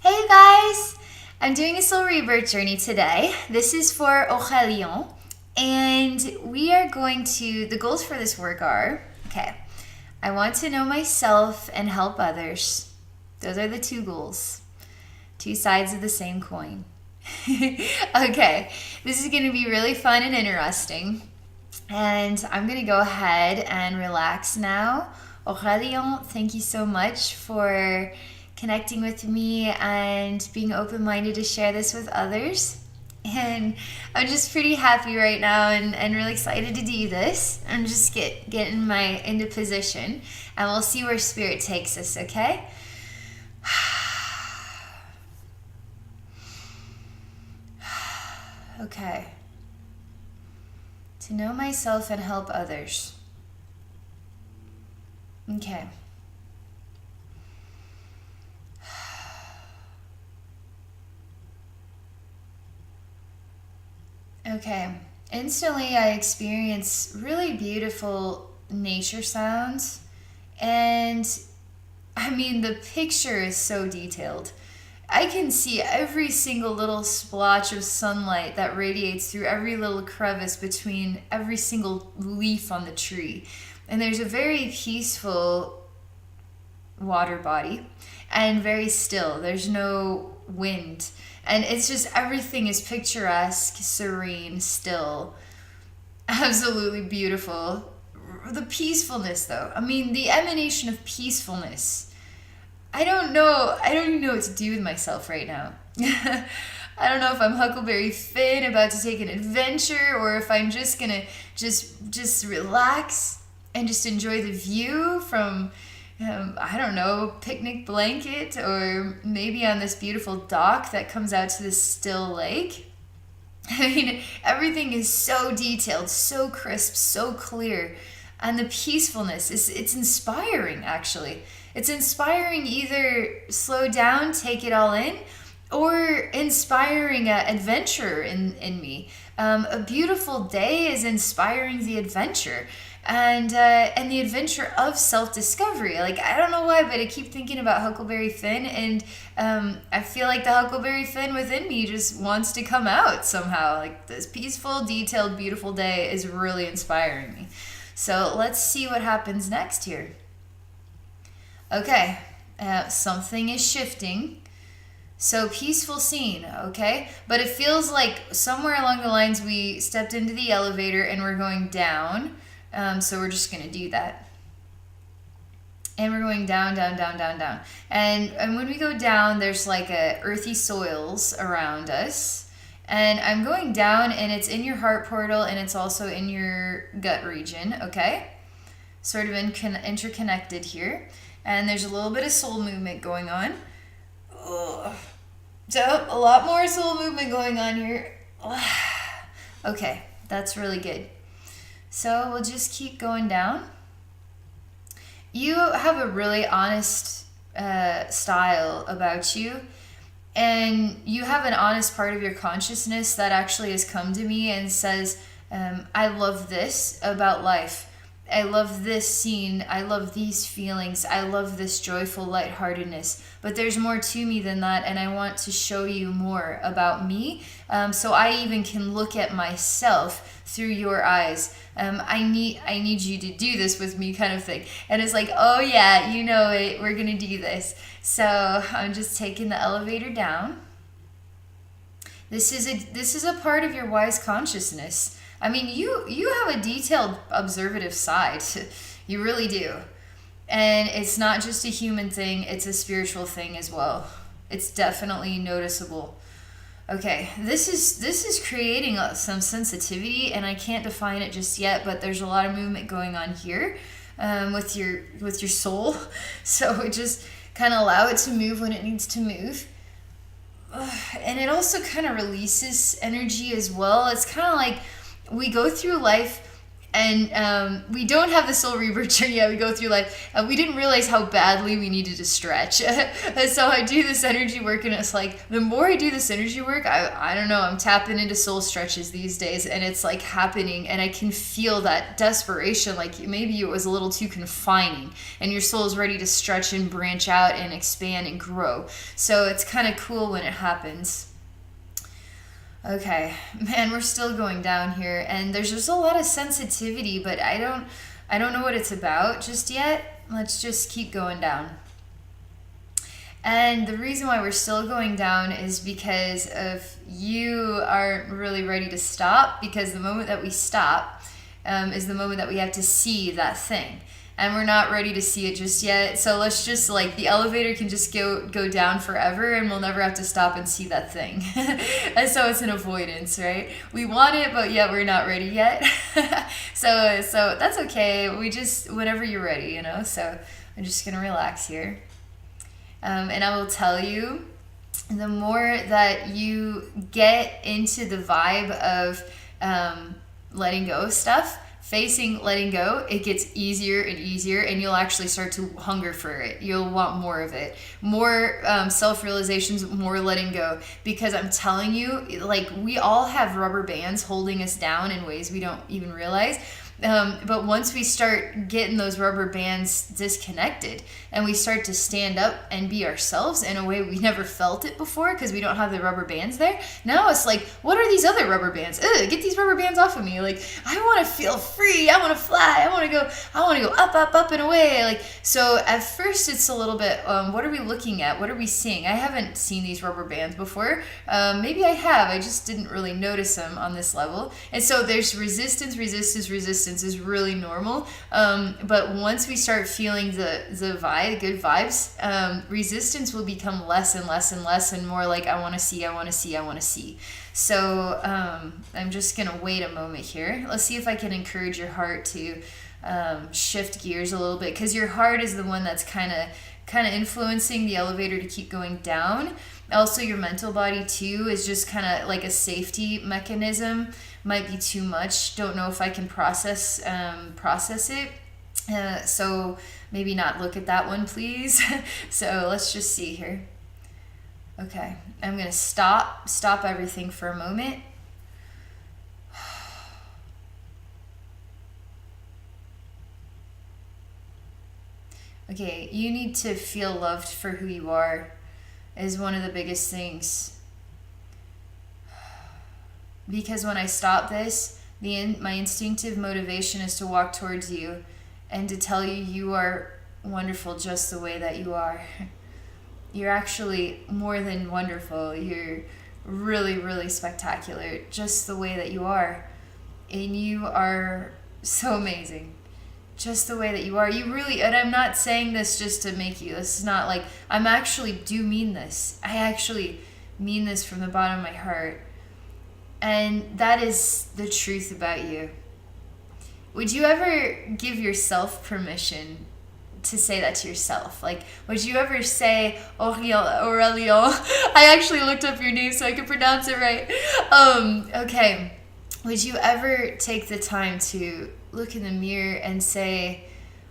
Hey guys! I'm doing a Soul Rebirth Journey today. This is for Aurélien, and we are going to, the goals for this work are, okay, I want to know myself and help others. Those are the two goals. Two sides of the same coin. Okay, this is going to be really fun and interesting. And I'm going to go ahead and relax now. Aurélien, thank you so much for connecting with me and being open-minded to share this with others. And I'm just pretty happy right now and really excited to do this. I'm just getting into position, and we'll see where Spirit takes us, okay? Okay. To know myself and help others. Okay. Okay. Instantly, I experience really beautiful nature sounds. And I mean, the picture is so detailed. I can see every single little splotch of sunlight that radiates through every little crevice between every single leaf on the tree. And there's a very peaceful water body and very still. There's no wind. And it's just everything is picturesque, serene, still. Absolutely beautiful. The peacefulness, though. I mean, the emanation of peacefulness. I don't even know what to do with myself right now. I don't know if I'm Huckleberry Finn about to take an adventure, or if I'm just gonna just relax and just enjoy the view from, I don't know, picnic blanket, or maybe on this beautiful dock that comes out to this still lake. I mean, everything is so detailed, so crisp, so clear. And the peacefulness, it's inspiring, actually. It's inspiring, either slow down, take it all in, or inspiring adventure in me. A beautiful day is inspiring the adventure. And the adventure of self-discovery. Like, I don't know why, but I keep thinking about Huckleberry Finn, and I feel like the Huckleberry Finn within me just wants to come out somehow. Like, this peaceful, detailed, beautiful day is really inspiring me. So let's see what happens next here. Okay, something is shifting. So peaceful scene, okay? But it feels like somewhere along the lines we stepped into the elevator and we're going down. So we're just going to do that. And we're going down, down, down, down, down. And when we go down, there's like earthy soils around us. And I'm going down, and it's in your heart portal, and it's also in your gut region, okay? Sort of interconnected here. And there's a little bit of soul movement going on. Ugh. So a lot more soul movement going on here. Ugh. Okay, that's really good. So we'll just keep going down. You have a really honest style about you. And you have an honest part of your consciousness that actually has come to me and says, I love this about life. I love this scene. I love these feelings. I love this joyful lightheartedness. But there's more to me than that, and I want to show you more about me, so I even can look at myself through your eyes. I need you to do this with me, kind of thing. And it's like, oh yeah, you know it. We're gonna do this. So I'm just taking the elevator down. This is a part of your wise consciousness. I mean, you have a detailed, observative side. You really do. And it's not just a human thing, it's a spiritual thing as well. It's definitely noticeable. Okay, this is creating some sensitivity, and I can't define it just yet, but there's a lot of movement going on here with your soul. So just kind of allow it to move when it needs to move. And it also kind of releases energy as well. It's kind of like we go through life And we don't have the Soul Rebirth Journey yet. We go through life. We didn't realize how badly we needed to stretch. And so I do this energy work, and it's like, the more I do this energy work, I don't know, I'm tapping into soul stretches these days, and it's like happening, and I can feel that desperation, like maybe it was a little too confining, and your soul is ready to stretch and branch out and expand and grow. So it's kind of cool when it happens. Okay, man, we're still going down here, and there's just a lot of sensitivity, but I don't know what it's about just yet. Let's just keep going down. And the reason why we're still going down is because of you aren't really ready to stop, because the moment that we stop is the moment that we have to see that thing. And we're not ready to see it just yet. So let's just, like, the elevator can just go down forever, and we'll never have to stop and see that thing. And so it's an avoidance, right? We want it, but yet we're not ready yet. So that's okay. We just, whenever you're ready, you know? So I'm just going to relax here. And I will tell you, the more that you get into the vibe of letting go of stuff, facing letting go, it gets easier and easier, and you'll actually start to hunger for it. You'll want more of it, more self-realizations, more letting go, because I'm telling you, like, we all have rubber bands holding us down in ways we don't even realize. But once we start getting those rubber bands disconnected, and we start to stand up and be ourselves in a way we never felt it before, because we don't have the rubber bands there, now it's like, what are these other rubber bands? Ugh, get these rubber bands off of me. Like, I want to feel free. I want to fly. I want to go up, up, up and away. Like, so at first it's a little bit, what are we looking at? What are we seeing? I haven't seen these rubber bands before. Maybe I have. I just didn't really notice them on this level. And so there's resistance is really normal. But once we start feeling the vibe, good vibes, resistance will become less and less and less, and more like, I want to see. So I'm just going to wait a moment here. Let's see if I can encourage your heart to shift gears a little bit, because your heart is the one that's kind of influencing the elevator to keep going down. Also, your mental body too is just kind of like a safety mechanism. Might be too much. Don't know if I can process it. So maybe not look at that one, please. So let's just see here. Okay, I'm gonna stop everything for a moment. Okay, you need to feel loved for who you are, is one of the biggest things. Because when I stop this, my instinctive motivation is to walk towards you and to tell you you are wonderful just the way that you are. You're actually more than wonderful. You're really, really spectacular just the way that you are. And you are so amazing just the way that you are. You really, and I'm not saying this just to make you, this is not like, I'm actually do mean this. I actually mean this from the bottom of my heart. And that is the truth about you. Would you ever give yourself permission to say that to yourself? Like, would you ever say, Aurelien? I actually looked up your name so I could pronounce it right. Okay. Would you ever take the time to look in the mirror and say,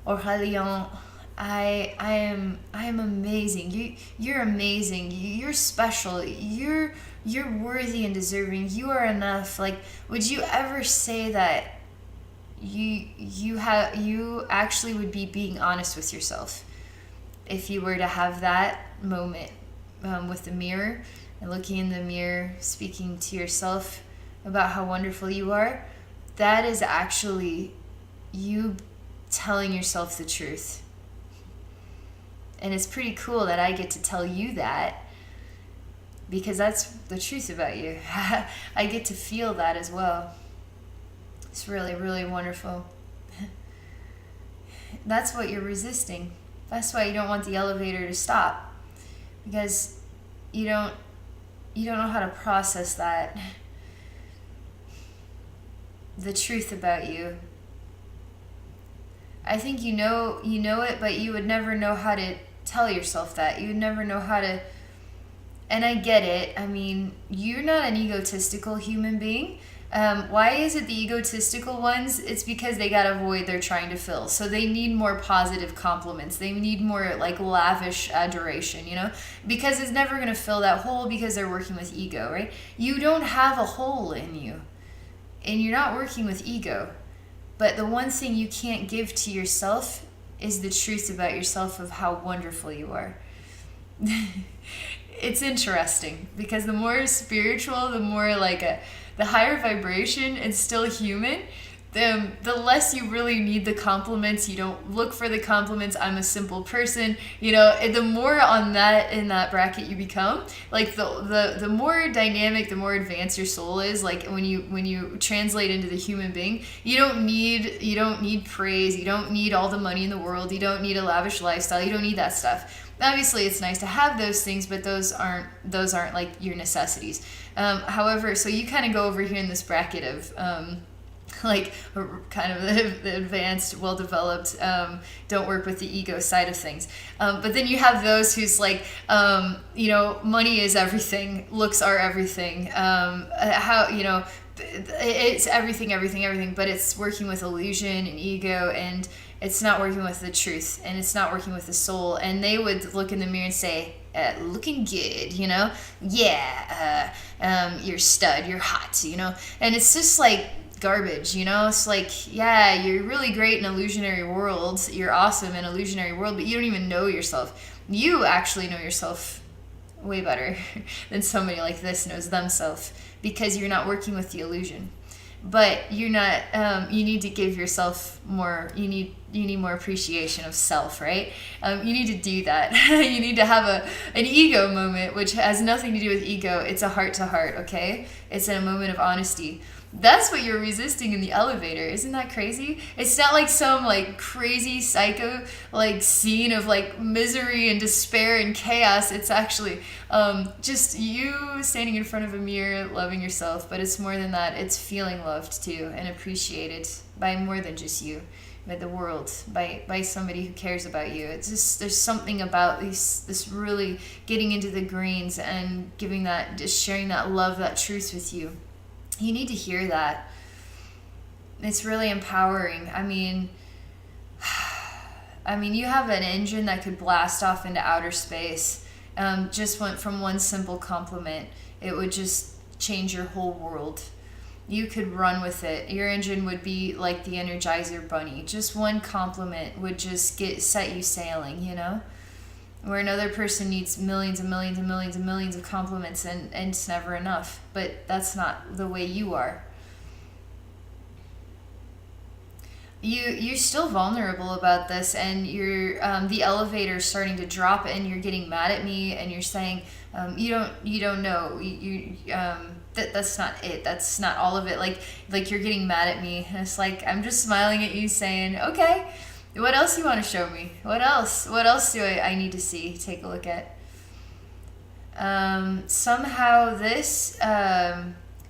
Aurelien, I am amazing. You're amazing. You're special. You're worthy and deserving. You are enough. Like, would you ever say that you actually would be being honest with yourself if you were to have that moment with the mirror and looking in the mirror, speaking to yourself about how wonderful you are? That is actually you telling yourself the truth. And it's pretty cool that I get to tell you that, because that's the truth about you. I get to feel that as well. It's really, really wonderful. That's what you're resisting. That's why you don't want the elevator to stop, because you don't know how to process that. The truth about you. I think you know it, but you would never know how to tell yourself that. You would never know how to. And I get it. I mean, you're not an egotistical human being. Why is it the egotistical ones? It's because they got a void they're trying to fill. So they need more positive compliments. They need more like lavish adoration, you know? Because it's never going to fill that hole because they're working with ego, right? You don't have a hole in you. And you're not working with ego. But the one thing you can't give to yourself is the truth about yourself of how wonderful you are. It's interesting because the more spiritual, the more like the higher vibration and still human, the less you really need the compliments. You don't look for the compliments. I'm a simple person, you know. And the more on that in that bracket you become, like the more dynamic, the more advanced your soul is. Like when you translate into the human being, you don't need praise. You don't need all the money in the world. You don't need a lavish lifestyle. You don't need that stuff. Obviously, it's nice to have those things, but those aren't like your necessities. However, so you kind of go over here in this bracket of like kind of the advanced, well-developed, don't work with the ego side of things. But then you have those who's like, you know, money is everything, looks are everything, how, you know, it's everything, but it's working with illusion and ego, and it's not working with the truth, and it's not working with the soul. And they would look in the mirror and say, looking good, you know? Yeah, you're a stud, you're hot, you know? And it's just like garbage, you know? It's like, yeah, you're really great in illusionary world. You're awesome in illusionary world, but you don't even know yourself. You actually know yourself way better than somebody like this knows themselves, because you're not working with the illusion. But you're not, you need to give yourself more, you need more appreciation of self, right? You need to do that. You need to have an ego moment, which has nothing to do with ego. It's a heart to heart, okay? It's in a moment of honesty. That's what you're resisting in the elevator. Isn't that crazy? It's not like some like crazy psycho like scene of like misery and despair and chaos. It's actually just you standing in front of a mirror loving yourself. But it's more than that. It's feeling loved too and appreciated by more than just you, by the world, by somebody who cares about you. It's just, there's something about this really getting into the grains and giving that, just sharing that love, that truth with you. You need to hear that. It's really empowering. I mean, you have an engine that could blast off into outer space. Just went from one simple compliment. It would just change your whole world. You could run with it. Your engine would be like the Energizer Bunny. Just one compliment would just set you sailing, you know? Where another person needs millions and millions and millions and millions of compliments, and it's never enough. But that's not the way you are. You're still vulnerable about this, and you're the elevator's starting to drop, and you're getting mad at me, and you're saying you don't know, that's not it, that's not all of it, like you're getting mad at me, and it's like I'm just smiling at you saying, okay, what else you want to show me? What else do I need to see, take a look at? Somehow this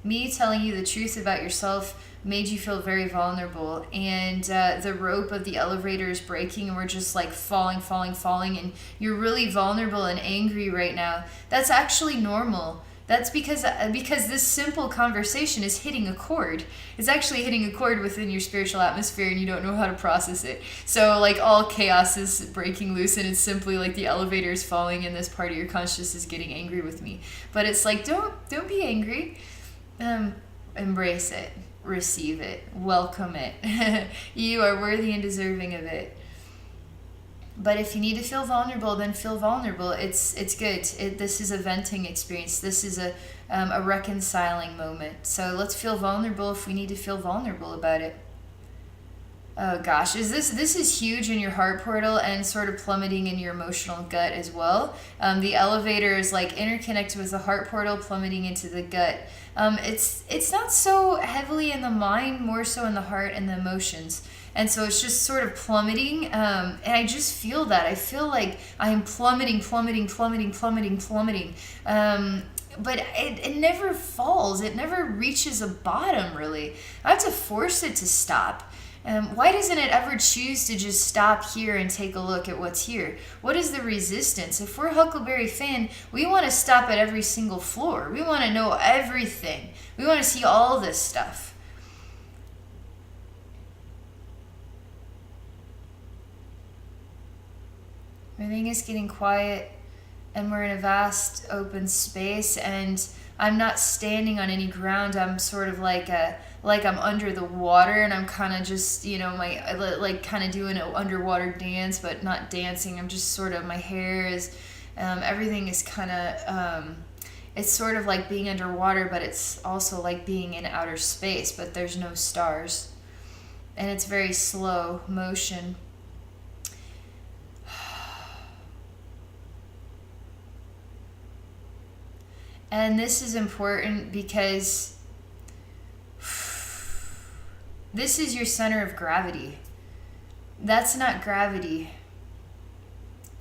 me telling you the truth about yourself made you feel very vulnerable, and the rope of the elevator is breaking, and we're just like falling, and you're really vulnerable and angry right now. That's actually normal. That's because this simple conversation is hitting a chord. It's actually hitting a chord within your spiritual atmosphere, and you don't know how to process it. So like all chaos is breaking loose, and it's simply like the elevator is falling, and this part of your consciousness is getting angry with me. But it's like, don't be angry. Embrace it. Receive it. Welcome it. You are worthy and deserving of it. But if you need to feel vulnerable, then feel vulnerable. It's good. This is a venting experience. This is a reconciling moment. So let's feel vulnerable if we need to feel vulnerable about it. Oh gosh, this is huge in your heart portal and sort of plummeting in your emotional gut as well. The elevator is like interconnected with the heart portal, plummeting into the gut. It's not so heavily in the mind, more so in the heart and the emotions. And so it's just sort of plummeting, and I just feel that. I feel like I am plummeting. But it never falls. It never reaches a bottom, really. I have to force it to stop. Why doesn't it ever choose to just stop here and take a look at what's here? What is the resistance? If we're Huckleberry Finn, we want to stop at every single floor. We want to know everything. We want to see all this stuff. Everything is getting quiet, and we're in a vast open space, and I'm not standing on any ground. I'm sort of like I'm under the water, and I'm kind of just, like kind of doing an underwater dance, but not dancing. I'm just sort of, my hair is, everything is kind of, it's sort of like being underwater, but it's also like being in outer space, but there's no stars. And it's very slow motion. And this is important because this is your center of gravity. That's not gravity.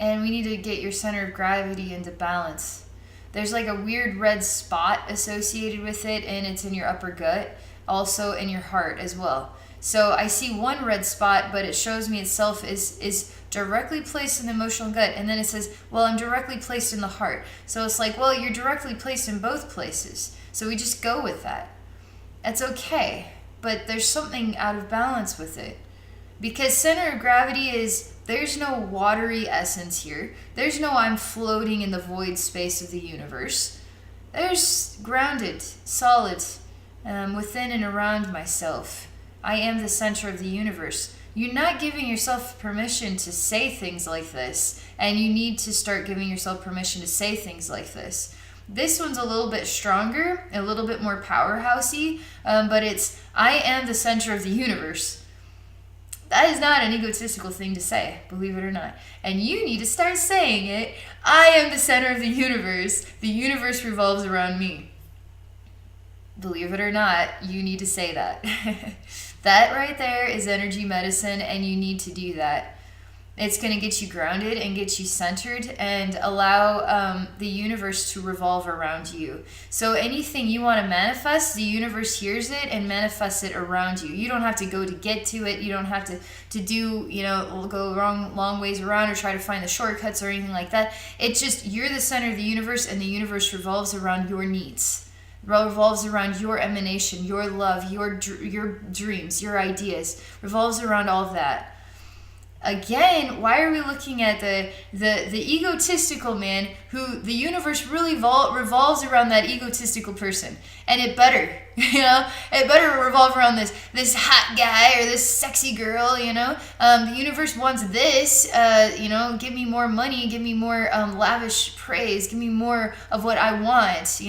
And we need to get your center of gravity into balance. There's like a weird red spot associated with it, and it's in your upper gut, also in your heart as well. So I see one red spot, but it shows me itself is directly placed in the emotional gut. And then it says, well, I'm directly placed in the heart. So it's like, well, you're directly placed in both places. So we just go with that. That's okay. But there's something out of balance with it. Because center of gravity is, there's no watery essence here. There's no I'm floating in the void space of the universe. There's grounded, solid, within and around myself. I am the center of the universe. You're not giving yourself permission to say things like this, and you need to start giving yourself permission to say things like this. This one's a little bit stronger, a little bit more powerhousey, but it's, I am the center of the universe. That is not an egotistical thing to say, believe it or not. And you need to start saying it. I am the center of the universe. The universe revolves around me. Believe it or not, you need to say that. That right there is energy medicine, and you need to do that. It's going to get you grounded and get you centered and allow the universe to revolve around you. So anything you want to manifest, the universe hears it and manifests it around you. You don't have to go to get to it. You don't have to do, go long ways around or try to find the shortcuts or anything like that. It's just, you're the center of the universe, and the universe revolves around your needs. Revolves around your emanation, your love, your dreams, your ideas. Revolves around all of that. Again, why are we looking at the egotistical man who the universe really revolves around that egotistical person? And it better, it better revolve around this hot guy or this sexy girl, The universe wants this, give me more money, give me more lavish praise, give me more of what I want,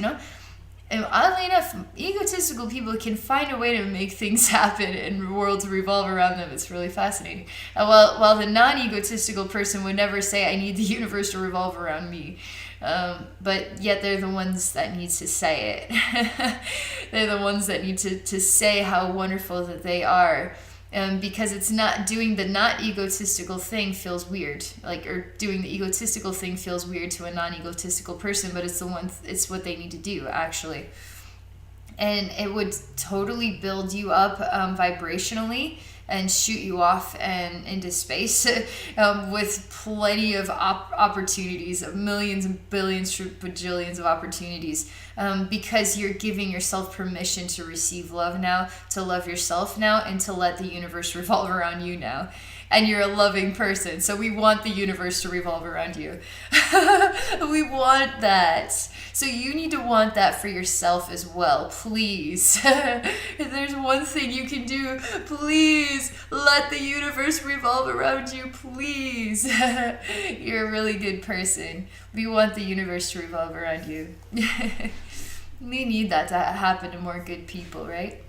And oddly enough, egotistical people can find a way to make things happen and worlds revolve around them. It's really fascinating. While the non-egotistical person would never say, I need the universe to revolve around me. But yet they're the ones that need to say it. They're the ones that need to say how wonderful that they are. Because it's not doing the not egotistical thing feels weird, or doing the egotistical thing feels weird to a non-egotistical person, but it's what they need to do actually, and it would totally build you up vibrationally and shoot you off and into space with plenty of opportunities, millions and billions, bajillions of opportunities, because you're giving yourself permission to receive love now, to love yourself now, and to let the universe revolve around you now. And you're a loving person, so we want the universe to revolve around you. We want that. So you need to want that for yourself as well, please. If there's one thing you can do, please let the universe revolve around you, please. You're a really good person. We want the universe to revolve around you. We need that to happen to more good people, right?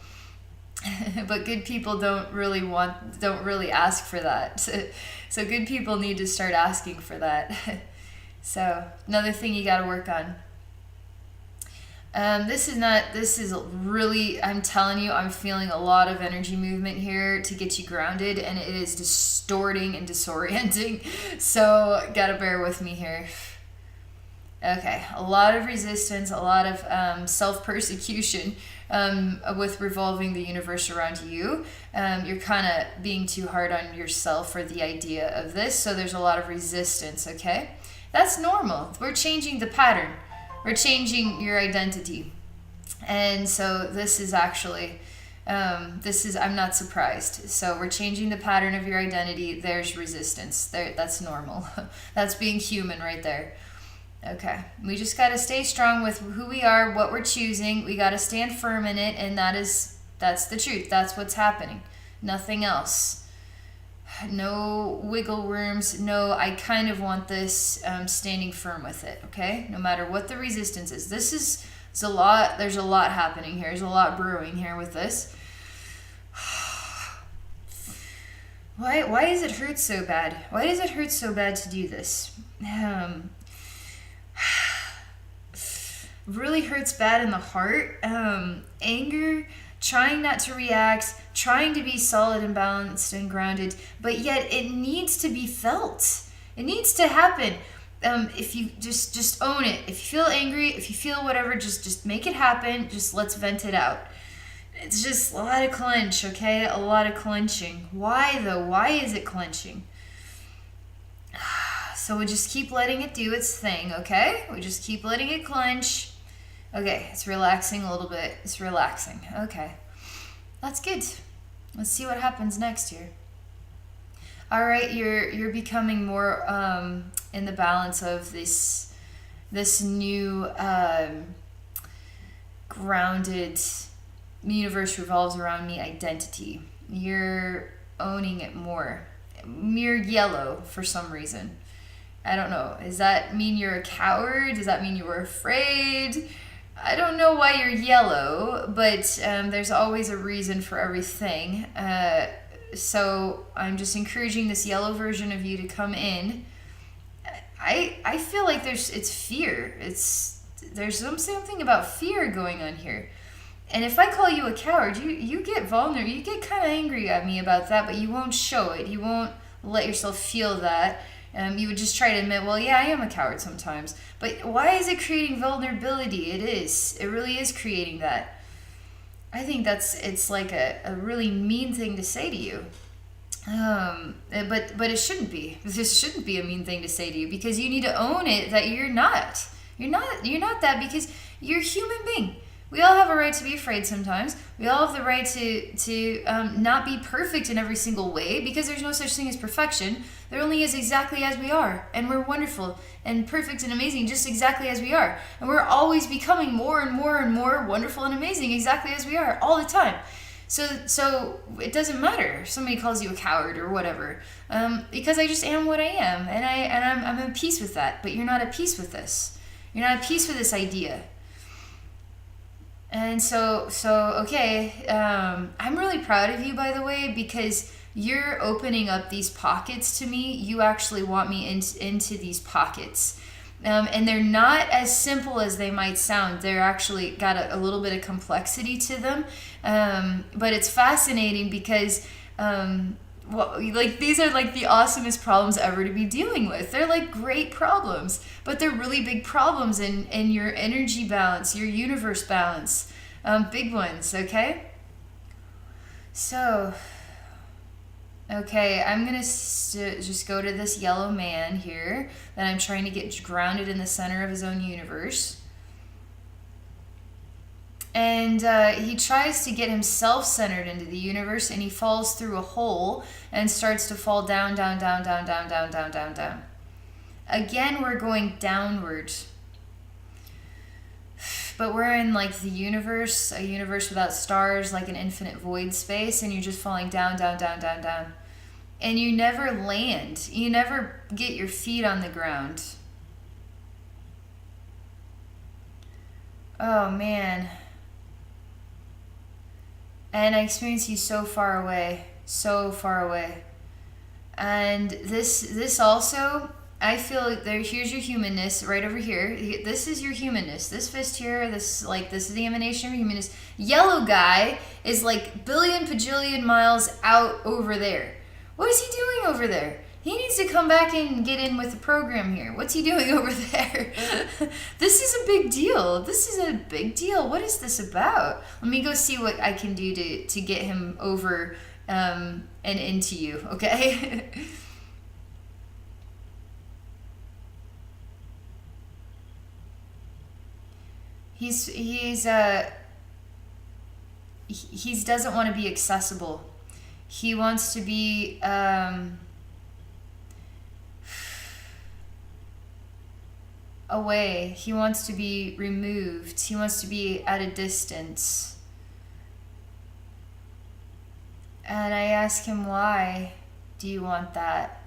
But good people don't really ask for that. So good people need to start asking for that. So another thing you got to work on. This is really, I'm telling you, I'm feeling a lot of energy movement here to get you grounded, and it is distorting and disorienting. So gotta bear with me here. Okay, a lot of resistance, a lot of self-persecution with revolving the universe around you. You're kind of being too hard on yourself or the idea of this, so there's a lot of resistance, okay? That's normal. We're changing the pattern. We're changing your identity. And so this is actually, I'm not surprised. So we're changing the pattern of your identity. There's resistance. That's normal. That's being human right there. Okay. We just got to stay strong with who we are, what we're choosing. We got to stand firm in it. And that's the truth. That's what's happening. Nothing else. No wiggle rooms. No, I kind of want this, standing firm with it. Okay. No matter what the resistance is. It's a lot. There's a lot happening here. There's a lot brewing here with this. Why does it hurt so bad? Why does it hurt so bad to do this? Really hurts bad in the heart. Anger, trying not to react, trying to be solid and balanced and grounded, but yet it needs to be felt. It needs to happen. If you just own it. If you feel angry, if you feel whatever, just make it happen. Just let's vent it out. It's just a lot of clench, okay? A lot of clenching. Why though? Why is it clenching? So we just keep letting it do its thing, okay? We just keep letting it clench. Okay, it's relaxing a little bit. It's relaxing. Okay. That's good. Let's see what happens next here. All right, you're becoming more in the balance of this new grounded universe revolves around me identity. You're owning it more. You're yellow for some reason. I don't know. Does that mean you're a coward? Does that mean you were afraid? I don't know why you're yellow, but there's always a reason for everything. So I'm just encouraging this yellow version of you to come in. I feel like it's fear. There's something about fear going on here. And if I call you a coward, you get vulnerable. You get kind of angry at me about that, but you won't show it. You won't let yourself feel that. You would just try to admit, well, yeah, I am a coward sometimes. But why is it creating vulnerability? It is. It really is creating that. I think it's like a really mean thing to say to you. But it shouldn't be. This shouldn't be a mean thing to say to you, because you need to own it that you're not. You're not that, because you're a human being. We all have a right to be afraid sometimes. We all have the right to not be perfect in every single way, because there's no such thing as perfection. There only is exactly as we are. And we're wonderful and perfect and amazing just exactly as we are. And we're always becoming more and more and more wonderful and amazing exactly as we are all the time. So it doesn't matter if somebody calls you a coward or whatever, because I just am what I am, and I'm at peace with that. But you're not at peace with this. You're not at peace with this idea. And so okay, I'm really proud of you, by the way, because you're opening up these pockets to me. You actually want me into these pockets. And they're not as simple as they might sound. They're actually got a little bit of complexity to them. But it's fascinating because these are like the awesomest problems ever to be dealing with. They're like great problems, but they're really big problems in your energy balance, your universe balance. Big ones, okay? So, okay, I'm going to just go to this yellow man here that I'm trying to get grounded in the center of his own universe. And he tries to get himself centered into the universe, and he falls through a hole and starts to fall down, down, down, down, down, down, down, down, down. Again, we're going downward. But we're in like the universe, a universe without stars, like an infinite void space, and you're just falling down, down, down, down, down. And you never land. You never get your feet on the ground. Oh, man. And I experience you so far away. So far away. And this also, I feel here's your humanness right over here. This is your humanness. This fist here, this is the emanation of humanness. Yellow guy is like billion, bajillion miles out over there. What is he doing over there? He needs to come back and get in with the program here. What's he doing over there? This is a big deal. This is a big deal. What is this about? Let me go see what I can do to get him over and into you, okay? He doesn't want to be accessible. He wants to be away. He wants to be removed. He wants to be at a distance. And I ask him, why do you want that?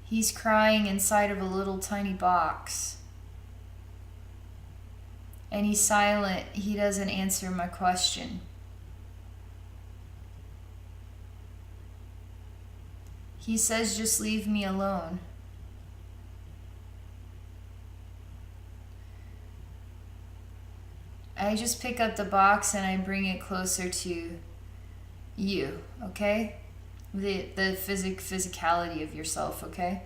He's crying inside of a little tiny box. And he's silent. He doesn't answer my question. He says, just leave me alone. I just pick up the box and I bring it closer to you, okay? The physicality of yourself, okay?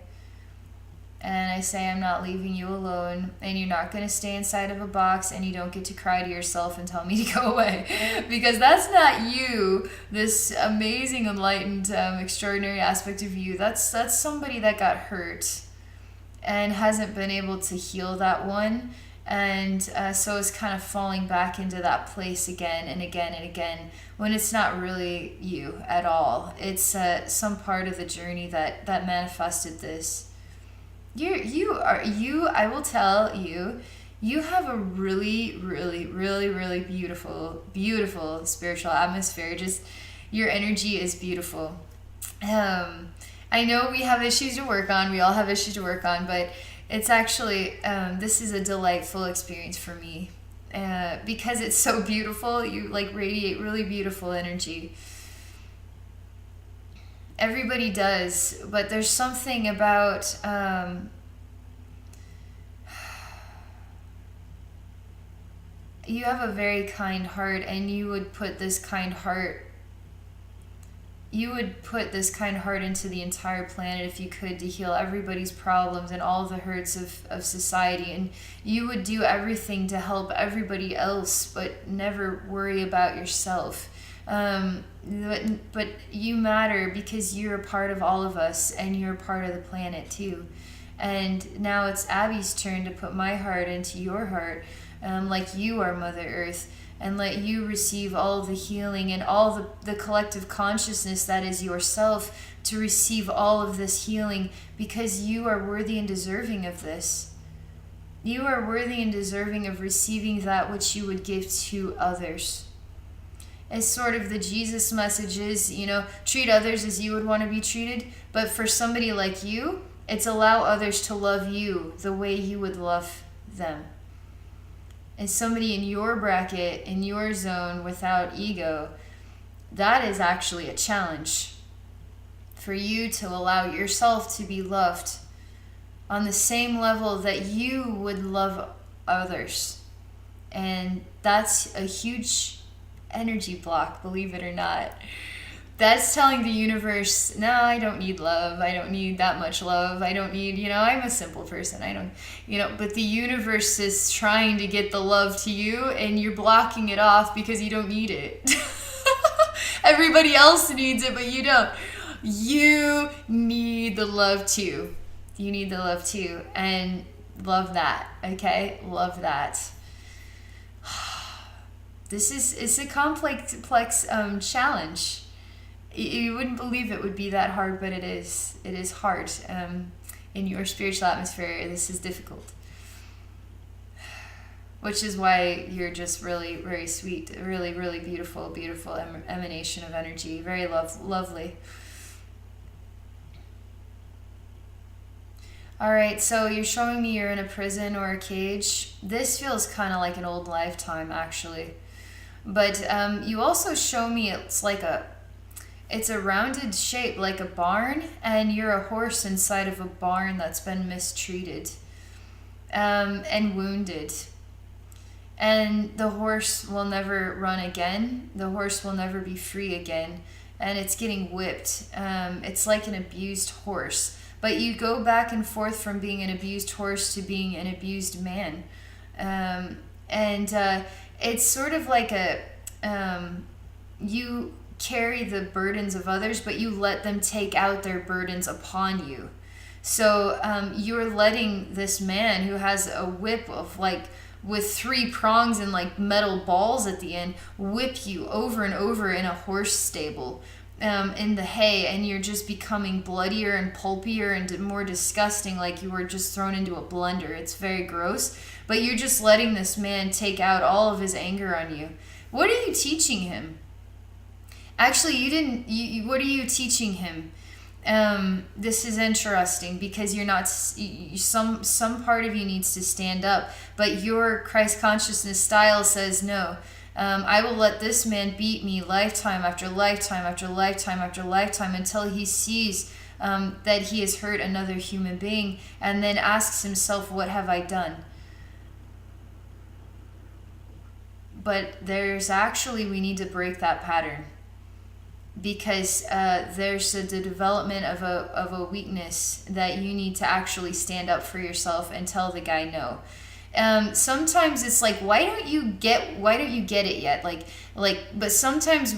And I say, I'm not leaving you alone, and you're not going to stay inside of a box, and you don't get to cry to yourself and tell me to go away. Because that's not you, this amazing, enlightened, extraordinary aspect of you. That's somebody that got hurt and hasn't been able to heal that one. And so it's kind of falling back into that place again and again and again, when it's not really you at all. It's some part of the journey that manifested this. I will tell you, you have a really, really, really, really beautiful, beautiful spiritual atmosphere. Just your energy is beautiful. I know we have issues to work on. We all have issues to work on, but it's actually, this is a delightful experience for me. Because it's so beautiful, you like radiate really beautiful energy. Everybody does, but there's something about you have a very kind heart, and you would put this kind heart into the entire planet if you could, to heal everybody's problems and all the hurts of society, and you would do everything to help everybody else but never worry about yourself. But you matter because you're a part of all of us, and you're a part of the planet too. And now it's Abby's turn to put my heart into your heart, like you are Mother Earth, and let you receive all of the healing and all the collective consciousness that is yourself, to receive all of this healing, because you are worthy and deserving of this. You are worthy and deserving of receiving that which you would give to others. As sort of the Jesus message is, treat others as you would want to be treated. But for somebody like you, it's allow others to love you the way you would love them. As somebody in your bracket, in your zone, without ego, that is actually a challenge. For you to allow yourself to be loved on the same level that you would love others. And that's a huge energy block, believe it or not. That's telling the universe, no, I don't need love. I don't need that much love. I don't need, I'm a simple person. I don't, but the universe is trying to get the love to you, and you're blocking it off because you don't need it. Everybody else needs it, but you don't. You need the love too. You need the love too. And love that, okay? Love that. It's a complex challenge. You wouldn't believe it would be that hard, but it is. It is hard. In your spiritual atmosphere, this is difficult. Which is why you're just really, very sweet, really, really beautiful, beautiful emanation of energy. Very lovely. All right, so you're showing me you're in a prison or a cage. This feels kind of like an old lifetime, actually. But you also show me it's a rounded shape like a barn, and you're a horse inside of a barn that's been mistreated and wounded. and the horse will never run again. The horse will never be free again, and it's getting whipped. It's like an abused horse, but you go back and forth from being an abused horse to being an abused man. And it's sort of like you carry the burdens of others, but you let them take out their burdens upon you. So you're letting this man who has a whip of like with 3 prongs and like metal balls at the end whip you over and over in a horse stable in the hay, and you're just becoming bloodier and pulpier and more disgusting, like you were just thrown into a blender. It's very gross, but you're just letting this man take out all of his anger on you. What are you teaching him? Actually, you didn't. What are you teaching him? This is interesting because you're not. Some part of you needs to stand up, but your Christ consciousness style says no. I will let this man beat me lifetime after lifetime after lifetime after lifetime until he sees that he has hurt another human being, and then asks himself, "What have I done?" But we need to break that pattern, because there's the development of a weakness that you need to actually stand up for yourself and tell the guy no. Sometimes it's like, why don't you get it yet? But sometimes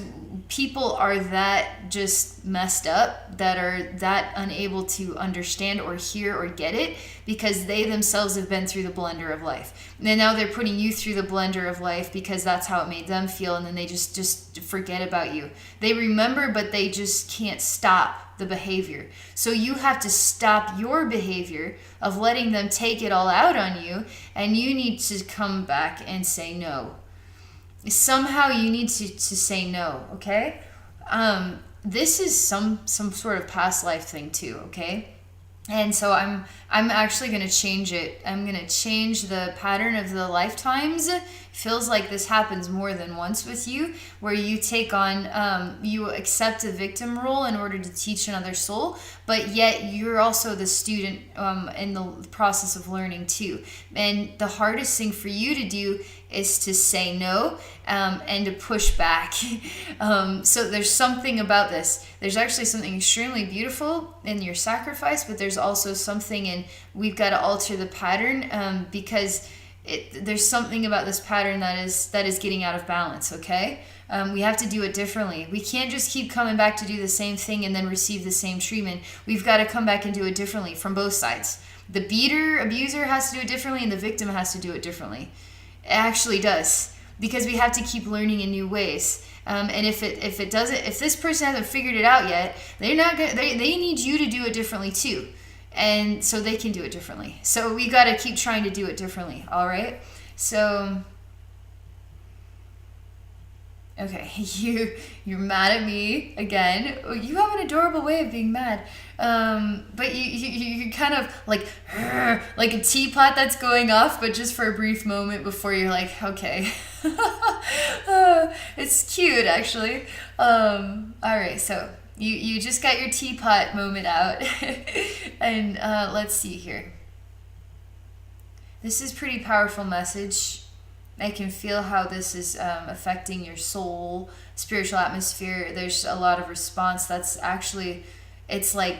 people are that just messed up, that are that unable to understand or hear or get it, because they themselves have been through the blender of life. And now they're putting you through the blender of life because that's how it made them feel, and then they just forget about you. They remember, but they just can't stop the behavior. So you have to stop your behavior of letting them take it all out on you, and you need to come back and say no. Somehow you need to say no, okay? This is some sort of past life thing too, okay? And so I'm actually going to change it. I'm going to change the pattern of the lifetimes. Feels like this happens more than once with you, where you take on, you accept a victim role in order to teach another soul, but yet you're also the student in the process of learning too. And the hardest thing for you to do is to say no and to push back. So there's something about this. There's actually something extremely beautiful in your sacrifice, but there's also something in we've got to alter the pattern because there's something about this pattern that is getting out of balance, okay? We have to do it differently. We can't just keep coming back to do the same thing and then receive the same treatment. We've got to come back and do it differently from both sides. The abuser has to do it differently, and the victim has to do it differently. It actually does, because we have to keep learning in new ways. And if this person hasn't figured it out yet, they need you to do it differently too. And so they can do it differently. So we got to keep trying to do it differently. All right. So, okay, you're mad at me again. You have an adorable way of being mad. But you're kind of like a teapot that's going off, but just for a brief moment before you're like, okay. It's cute, actually. All right, so you just got your teapot moment out. And let's see here. This is a pretty powerful message. I can feel how this is affecting your soul, spiritual atmosphere. There's a lot of response. That's actually, it's like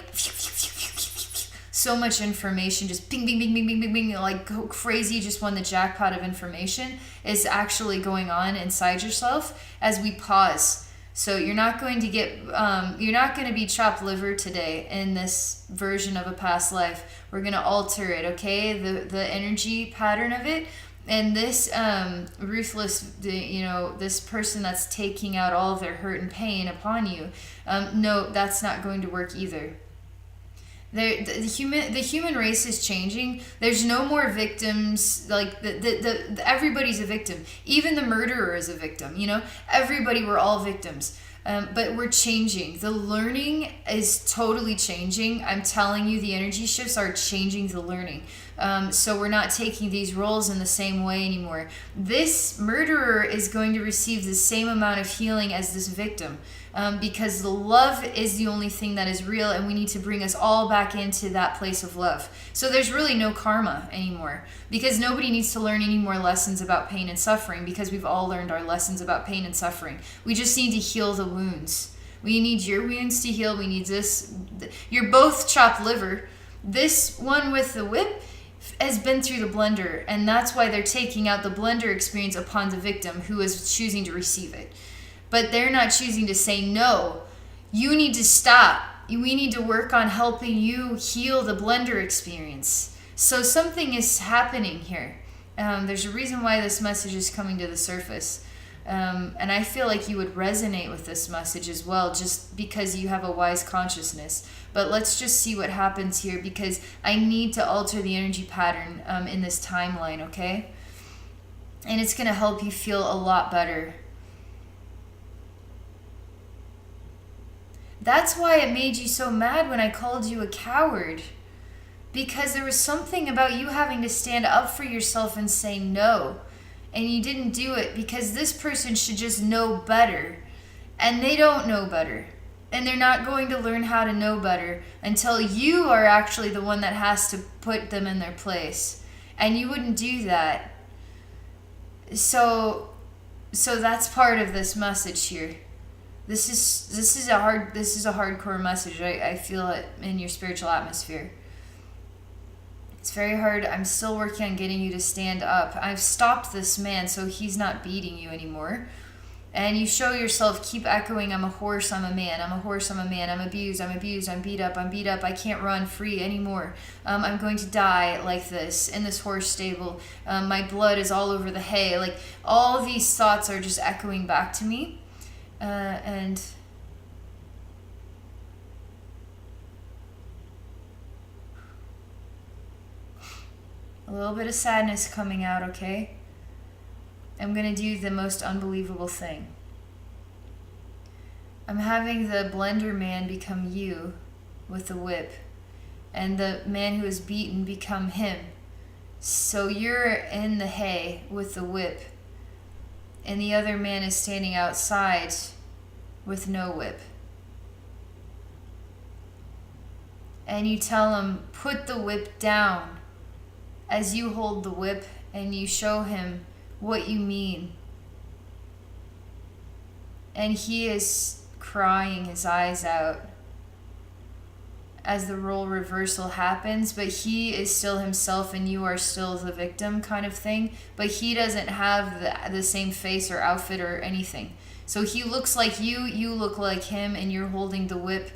so much information, just bing, bing, bing, bing, bing, bing, bing, like go crazy. Just won the jackpot of information is actually going on inside yourself as we pause. So you're not going to be chopped liver today in this version of a past life. We're going to alter it, okay? The energy pattern of it. And this ruthless, this person that's taking out all of their hurt and pain upon you, no, that's not going to work either. The human race is changing. There's no more victims. Like everybody's a victim. Even the murderer is a victim. Everybody, we're all victims. But we're changing. The learning is totally changing. I'm telling you, the energy shifts are changing the learning. So we're not taking these roles in the same way anymore. This murderer is going to receive the same amount of healing as this victim. Because the love is the only thing that is real, and we need to bring us all back into that place of love. So there's really no karma anymore, because nobody needs to learn any more lessons about pain and suffering, because we've all learned our lessons about pain and suffering. We just need to heal the wounds. We need your wounds to heal. We need this. You're both chopped liver. This one with the whip has been through the blender, and that's why they're taking out the blender experience upon the victim who is choosing to receive it. But they're not choosing to say, no, you need to stop. We need to work on helping you heal the blender experience. So something is happening here. There's a reason why this message is coming to the surface. And I feel like you would resonate with this message as well, just because you have a wise consciousness. But let's just see what happens here, because I need to alter the energy pattern in this timeline, okay? And it's going to help you feel a lot better. That's why it made you so mad when I called you a coward. Because there was something about you having to stand up for yourself and say no. And you didn't do it because this person should just know better. And they don't know better. And they're not going to learn how to know better until you are actually the one that has to put them in their place. And you wouldn't do that. So that's part of this message here. This is a hardcore message. I feel it in your spiritual atmosphere. It's very hard. I'm still working on getting you to stand up. I've stopped this man so he's not beating you anymore. And you show yourself, keep echoing, I'm a horse, I'm a man, I'm a horse, I'm a man, I'm abused, I'm beat up, I can't run free anymore. I'm going to die like this, in this horse stable. My blood is all over the hay. Like, all of these thoughts are just echoing back to me. And a little bit of sadness coming out, okay? I'm going to do the most unbelievable thing. I'm having the blender man become you with the whip, and the man who is beaten become him. So you're in the hay with the whip, and the other man is standing outside with no whip. And you tell him, put the whip down, as you hold the whip and you show him what you mean. And he is crying his eyes out as the role reversal happens, but he is still himself and you are still the victim kind of thing. But he doesn't have the same face or outfit or anything. So he looks like you look like him, and you're holding the whip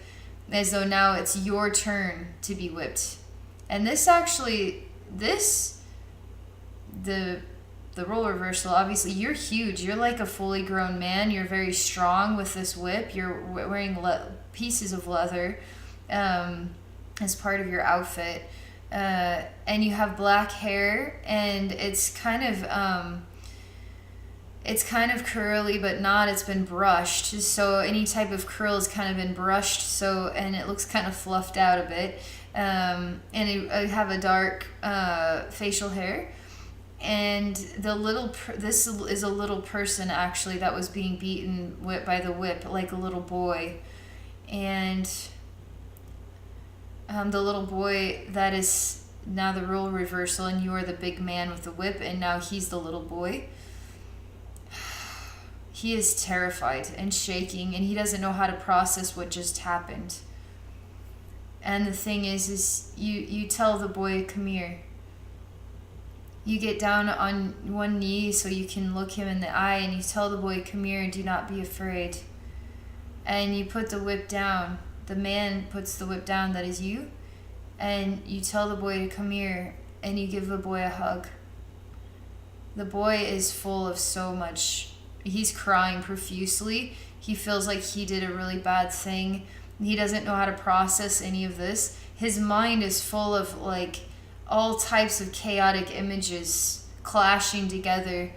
as though now it's your turn to be whipped. And the role reversal, obviously you're huge. You're like a fully grown man. You're very strong with this whip. You're wearing pieces of leather as part of your outfit, and you have black hair, and it's kind of curly, but not. It's been brushed, so any type of curl has kind of been brushed. So, and it looks kind of fluffed out a bit. And you have a dark facial hair. And this is a little person actually that was being beaten by the whip, like a little boy. And the little boy that is now the role reversal, and you are the big man with the whip, and now he's the little boy. He is terrified and shaking, and he doesn't know how to process what just happened. And the thing is you tell the boy, come here. You get down on one knee so you can look him in the eye, and you tell the boy, come here, and do not be afraid. And you put the whip down. The man puts the whip down, that is you. And you tell the boy to come here, and you give the boy a hug. The boy is full of so much. He's crying profusely. He feels like he did a really bad thing. He doesn't know how to process any of this. His mind is full of like all types of chaotic images clashing together.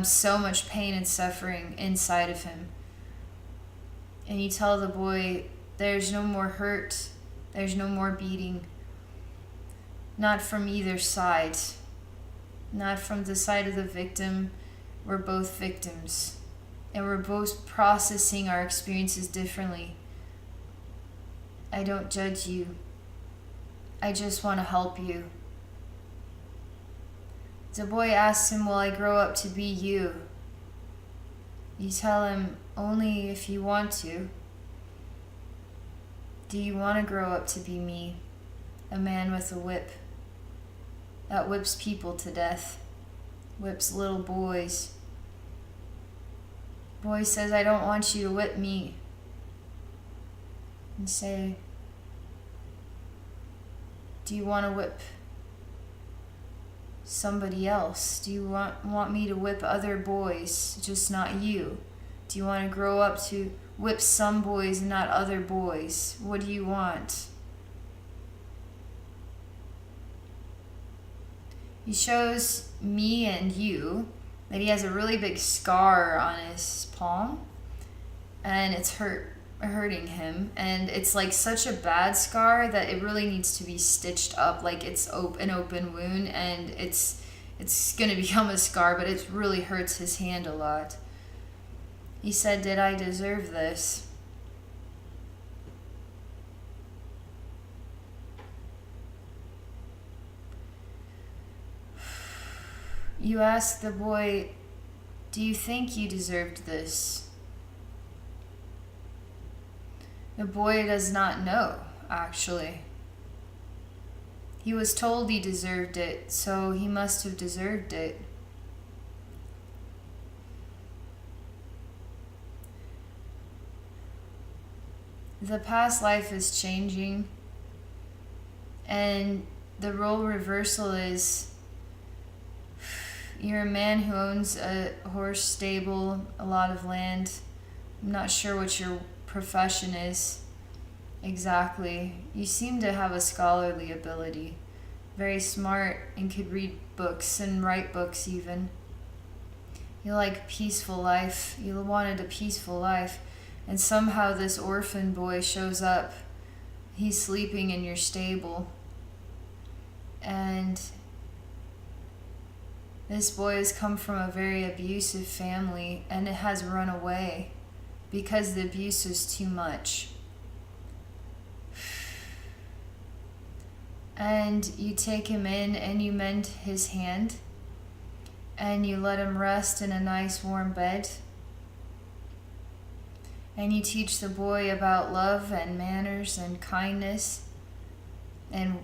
So much pain and suffering inside of him. And you tell the boy, there's no more hurt, there's no more beating. Not from either side. Not from the side of the victim. We're both victims. And we're both processing our experiences differently. I don't judge you. I just want to help you. The boy asks him, will I grow up to be you? You tell him, only if you want to. Do you want to grow up to be me? A man with a whip that whips people to death, whips little boys. Boy says, I don't want you to whip me. And say, do you want to whip somebody else? Do you want me to whip other boys, just not you? Do you want to grow up to whip some boys and not other boys? What do you want? He shows me and you that he has a really big scar on his palm, and it's hurting him, and it's like such a bad scar that it really needs to be stitched up, like it's an open wound, and it's going to become a scar, but it really hurts his hand a lot. He said, did I deserve this? You ask the boy, do you think you deserved this? The boy does not know, actually. He was told he deserved it, so he must have deserved it. The past life is changing, and the role reversal is you're a man who owns a horse stable, a lot of land. I'm not sure what your profession is exactly. You seem to have a scholarly ability, very smart, and could read books and write books even. You like peaceful life. You wanted a peaceful life. And somehow this orphan boy shows up. He's sleeping in your stable. And this boy has come from a very abusive family, and it has run away because the abuse is too much. And you take him in and you mend his hand, and you let him rest in a nice warm bed. And you teach the boy about love and manners and kindness and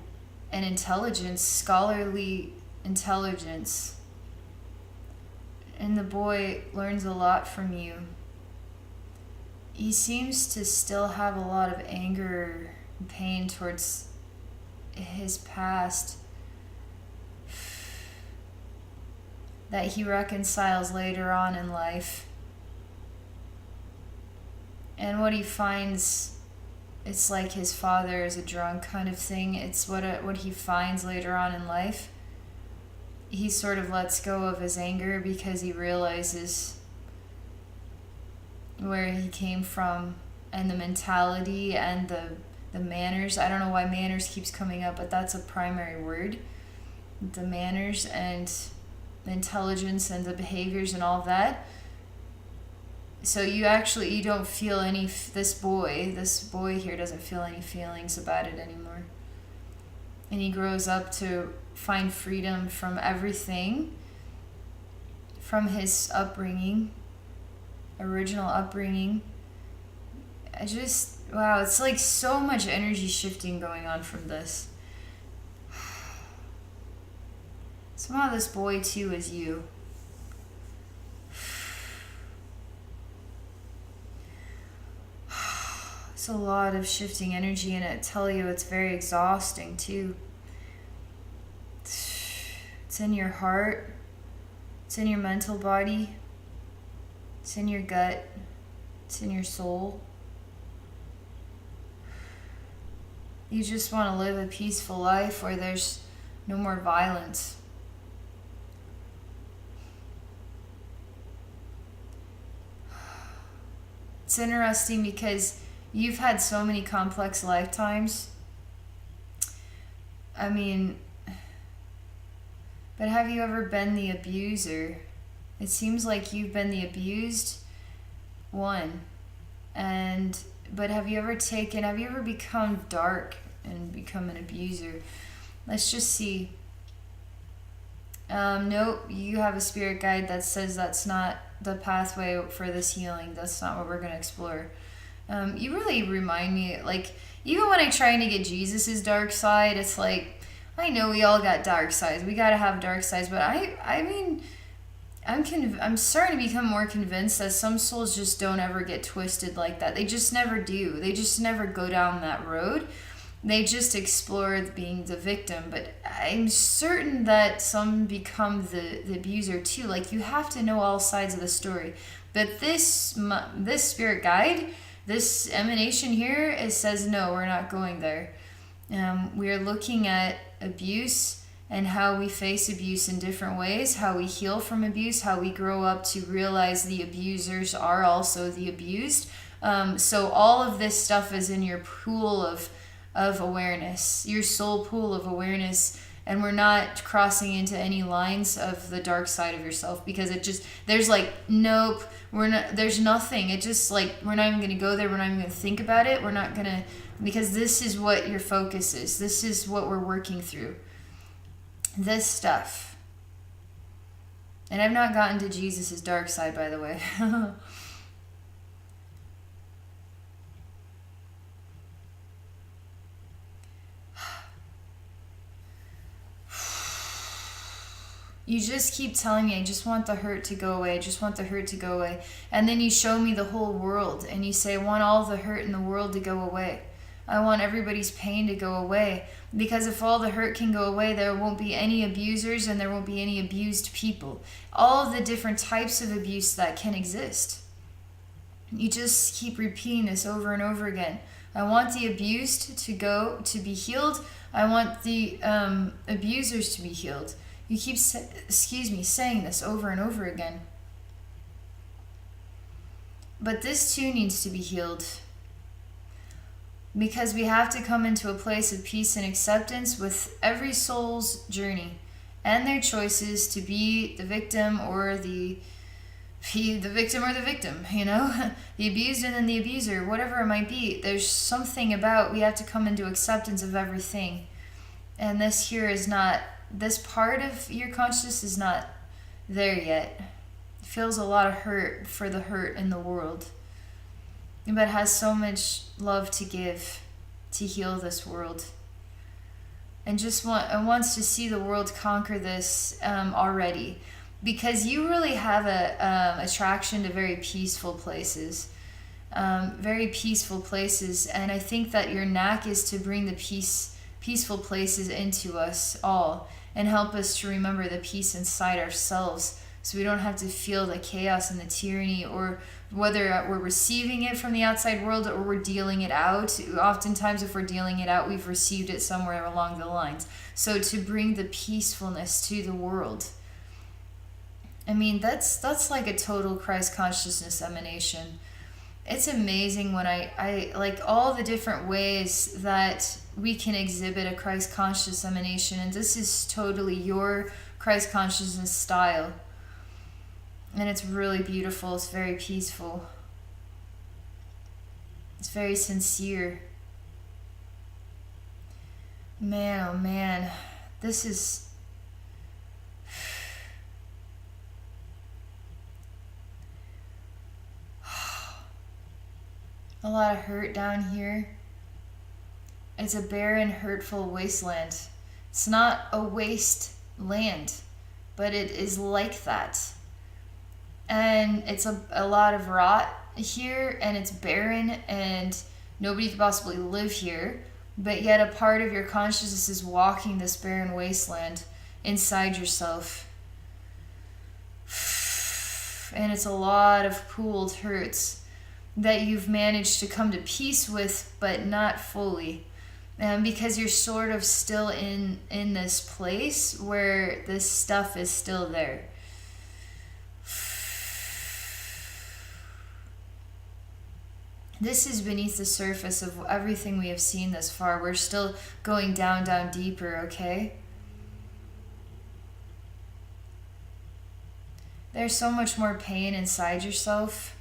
intelligence, scholarly intelligence. And the boy learns a lot from you. He seems to still have a lot of anger and pain towards his past that he reconciles later on in life. And what he finds, it's like his father is a drunk kind of thing. It's what he finds later on in life. He sort of lets go of his anger because he realizes where he came from and the mentality and the manners. I don't know why manners keeps coming up, but that's a primary word. The manners and the intelligence and the behaviors and all of that. So you don't feel any, this boy here doesn't feel any feelings about it anymore. And he grows up to find freedom from everything, from his original upbringing. Wow, it's like so much energy shifting going on from this. Somehow this boy too is you. It's a lot of shifting energy, and I tell you, it's very exhausting too. It's in your heart, it's in your mental body, it's in your gut, it's in your soul. You just want to live a peaceful life where there's no more violence. It's interesting because you've had so many complex lifetimes. I mean, but have you ever been the abuser? It seems like you've been the abused one. But have you ever become dark and become an abuser? Let's just see. Nope, you have a spirit guide that says that's not the pathway for this healing. That's not what we're going to explore. You really remind me, like, even when I try to get Jesus's dark side, it's like, I know we all got dark sides. We got to have dark sides, but I mean, I'm starting to become more convinced that some souls just don't ever get twisted like that. They just never do. They just never go down that road. They just explore being the victim. But I'm certain that some become the abuser too. Like, you have to know all sides of the story. But this spirit guide, this emanation here, it says, no, we're not going there. We are looking at abuse and how we face abuse in different ways, how we heal from abuse, how we grow up to realize the abusers are also the abused. So all of this stuff is in your pool of awareness, your soul pool of awareness, and we're not crossing into any lines of the dark side of yourself, because there's like, nope, there's nothing. It just like, we're not even going to go there. We're not even going to think about it. We're not going to, because this is what your focus is. This is what we're working through. This stuff. And I've not gotten to Jesus's dark side, by the way. You just keep telling me, I just want the hurt to go away. I just want the hurt to go away. And then you show me the whole world and you say, I want all the hurt in the world to go away. I want everybody's pain to go away. Because if all the hurt can go away, there won't be any abusers and there won't be any abused people. All of the different types of abuse that can exist. You just keep repeating this over and over again. I want the abused to be healed. I want the abusers to be healed. You keep, saying this over and over again. But this too needs to be healed. Because we have to come into a place of peace and acceptance with every soul's journey and their choices to be the victim or the victim, you know, the abused and then the abuser, whatever it might be. There's something about, we have to come into acceptance of everything. And this part of your consciousness is not there yet. It feels a lot of hurt for the hurt in the world. But has so much love to give to heal this world. And wants to see the world conquer this already. Because you really have a attraction to very peaceful places. Very peaceful places. And I think that your knack is to bring the peaceful places into us all. And help us to remember the peace inside ourselves. So we don't have to feel the chaos and the tyranny, or whether we're receiving it from the outside world or we're dealing it out. Oftentimes, if we're dealing it out, we've received it somewhere along the lines. So to bring the peacefulness to the world. I mean, that's like a total Christ consciousness emanation. It's amazing when I like all the different ways that we can exhibit a Christ conscious emanation. And this is totally your Christ consciousness style. And it's really beautiful. It's very peaceful. It's very sincere. Man, oh man. This is... a lot of hurt down here. It's a barren, hurtful wasteland. It's not a wasteland, but it is like that. And it's a lot of rot here, and it's barren, and nobody could possibly live here. But yet a part of your consciousness is walking this barren wasteland inside yourself. And it's a lot of pooled hurts that you've managed to come to peace with, but not fully. Because you're sort of still in this place where this stuff is still there. This is beneath the surface of everything we have seen thus far. We're still going down, down deeper, okay? There's so much more pain inside yourself.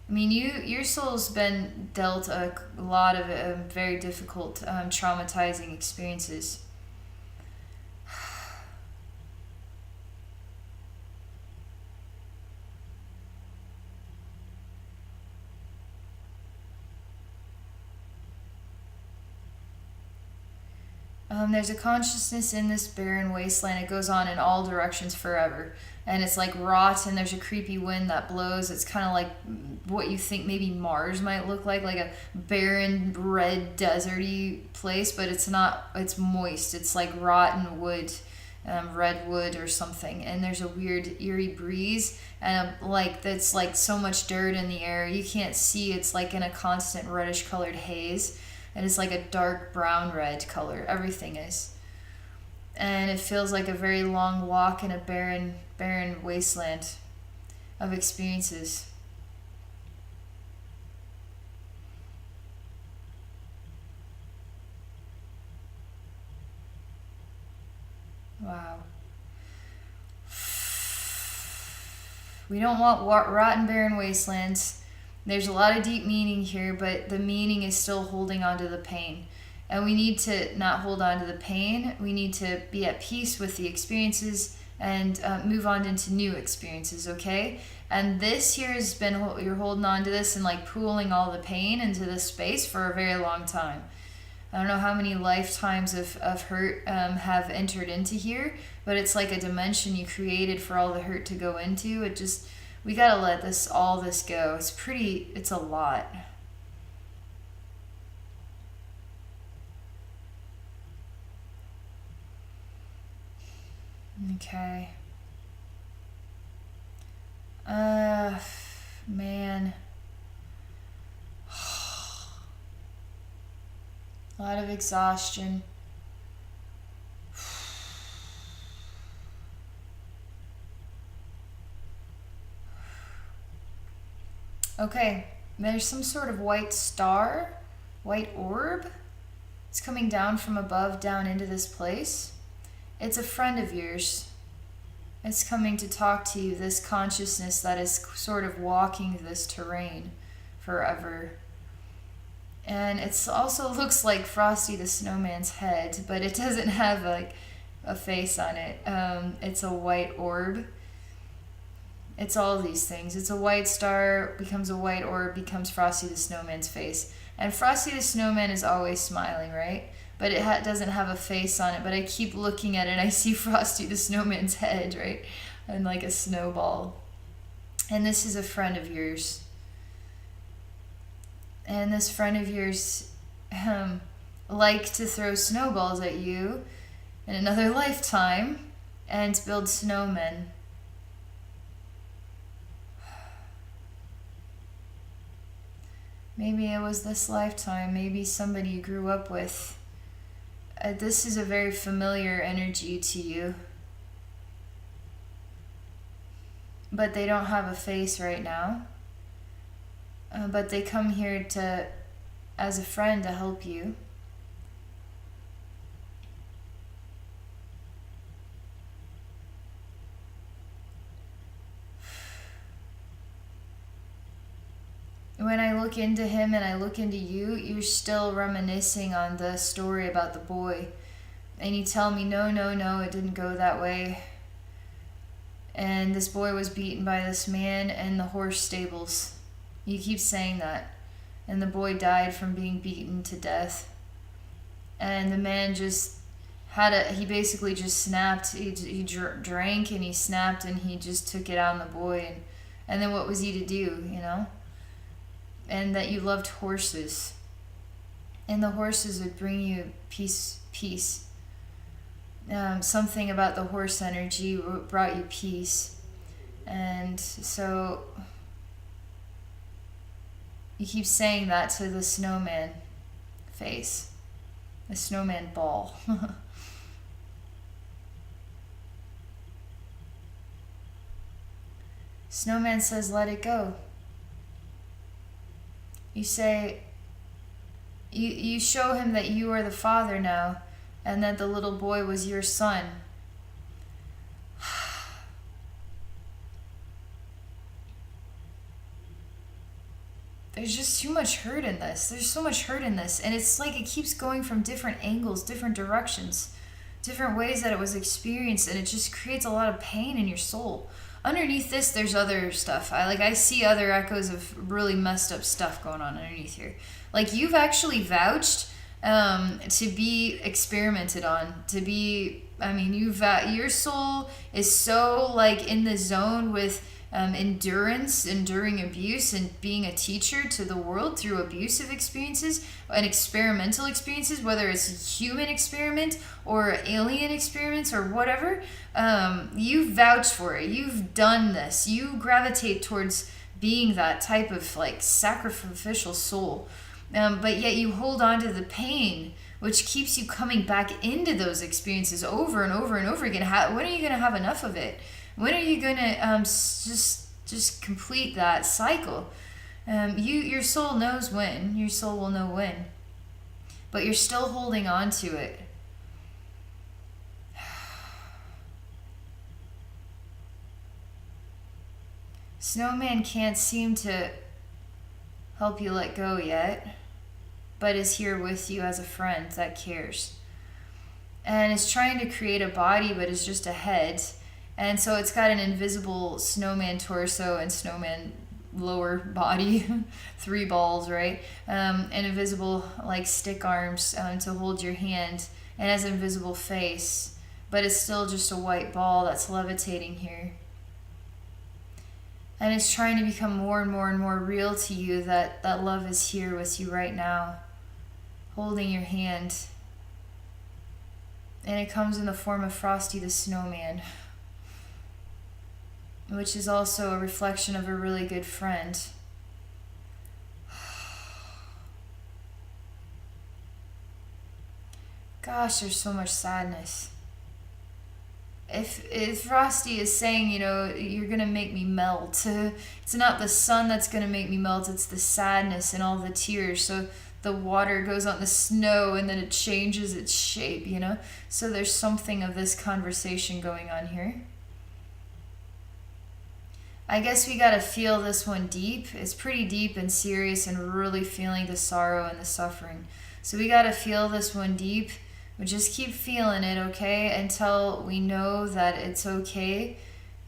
I mean, your soul's been dealt a lot of very difficult, traumatizing experiences. There's a consciousness in this barren wasteland. It goes on in all directions forever. And it's like rot, and there's a creepy wind that blows. It's kind of like what you think maybe Mars might look like a barren, red, deserty place, but it's not. It's moist. It's like rotten wood, redwood or something. And there's a weird, eerie breeze, and that's like so much dirt in the air. You can't see. It's like in a constant reddish colored haze. And it's like a dark brown red color. Everything is. And it feels like a very long walk in a barren wasteland of experiences. Wow. We don't want rotten barren wastelands. There's a lot of deep meaning here, but the meaning is still holding on to the pain. And we need to not hold on to the pain. We need to be at peace with the experiences and move on into new experiences, okay? And this here has been, you're holding on to this and like pooling all the pain into this space for a very long time. I don't know how many lifetimes of hurt have entered into here, but it's like a dimension you created for all the hurt to go into. We gotta let all this go. It's a lot. Okay. Man. A lot of exhaustion. Okay, there's some sort of white star, white orb. It's coming down from above down into this place. It's a friend of yours. It's coming to talk to you, this consciousness that is sort of walking this terrain forever. And it also looks like Frosty the Snowman's head, but it doesn't have like a face on it. It's a white orb. It's all these things. It's a white star, becomes a white orb, becomes Frosty the Snowman's face. And Frosty the Snowman is always smiling, right? But it doesn't have a face on it. But I keep looking at it and I see Frosty the Snowman's head, right? And like a snowball. And this is a friend of yours. And this friend of yours liked to throw snowballs at you in another lifetime and build snowmen. Maybe it was this lifetime, maybe somebody you grew up with. This is a very familiar energy to you. But they don't have a face right now. But they come here as a friend to help you. When I look into him and I look into you, you're still reminiscing on the story about the boy. And you tell me, no, it didn't go that way. And this boy was beaten by this man in the horse stables. You keep saying that. And the boy died from being beaten to death. And the man just he basically just snapped. He drank and he snapped and he just took it out on the boy. And then what was he to do, you know? And that you loved horses. And the horses would bring you peace. Something about the horse energy brought you peace. And so you keep saying that to the snowman face. The snowman ball. Snowman says, let it go. You say, you show him that you are the father now, and that the little boy was your son. There's just too much hurt in this. There's so much hurt in this. And it's like it keeps going from different angles, different directions, different ways that it was experienced. And it just creates a lot of pain in your soul. Underneath this, there's other stuff. I see other echoes of really messed up stuff going on underneath here. Like, you've actually vouched to be experimented on, to be, your soul is so, like, in the zone with endurance, enduring abuse, and being a teacher to the world through abusive experiences and experimental experiences, whether it's human experiment or alien experiments or whatever. You've vouched for it. You've done this. You gravitate towards being that type of like sacrificial soul. But yet you hold on to the pain, which keeps you coming back into those experiences over and over and over again. When are you going to have enough of it? When are you going to just complete that cycle? Your soul knows when. Your soul will know when. But you're still holding on to it. Snowman can't seem to help you let go yet, but is here with you as a friend that cares. And is trying to create a body, but is just a head. And so it's got an invisible snowman torso and snowman lower body, 3 balls, right? And invisible like stick arms to hold your hand, and has an invisible face, but it's still just a white ball that's levitating here. And it's trying to become more and more and more real to you that love is here with you right now, holding your hand. And it comes in the form of Frosty the Snowman, which is also a reflection of a really good friend. Gosh, there's so much sadness. If Frosty is saying, you're going to make me melt, it's not the sun that's going to make me melt, it's the sadness and all the tears. So the water goes on the snow and then it changes its shape, So there's something of this conversation going on here. I guess we got to feel this one deep. It's pretty deep and serious and really feeling the sorrow and the suffering. So we got to feel this one deep. We just keep feeling it, okay? Until we know that it's okay.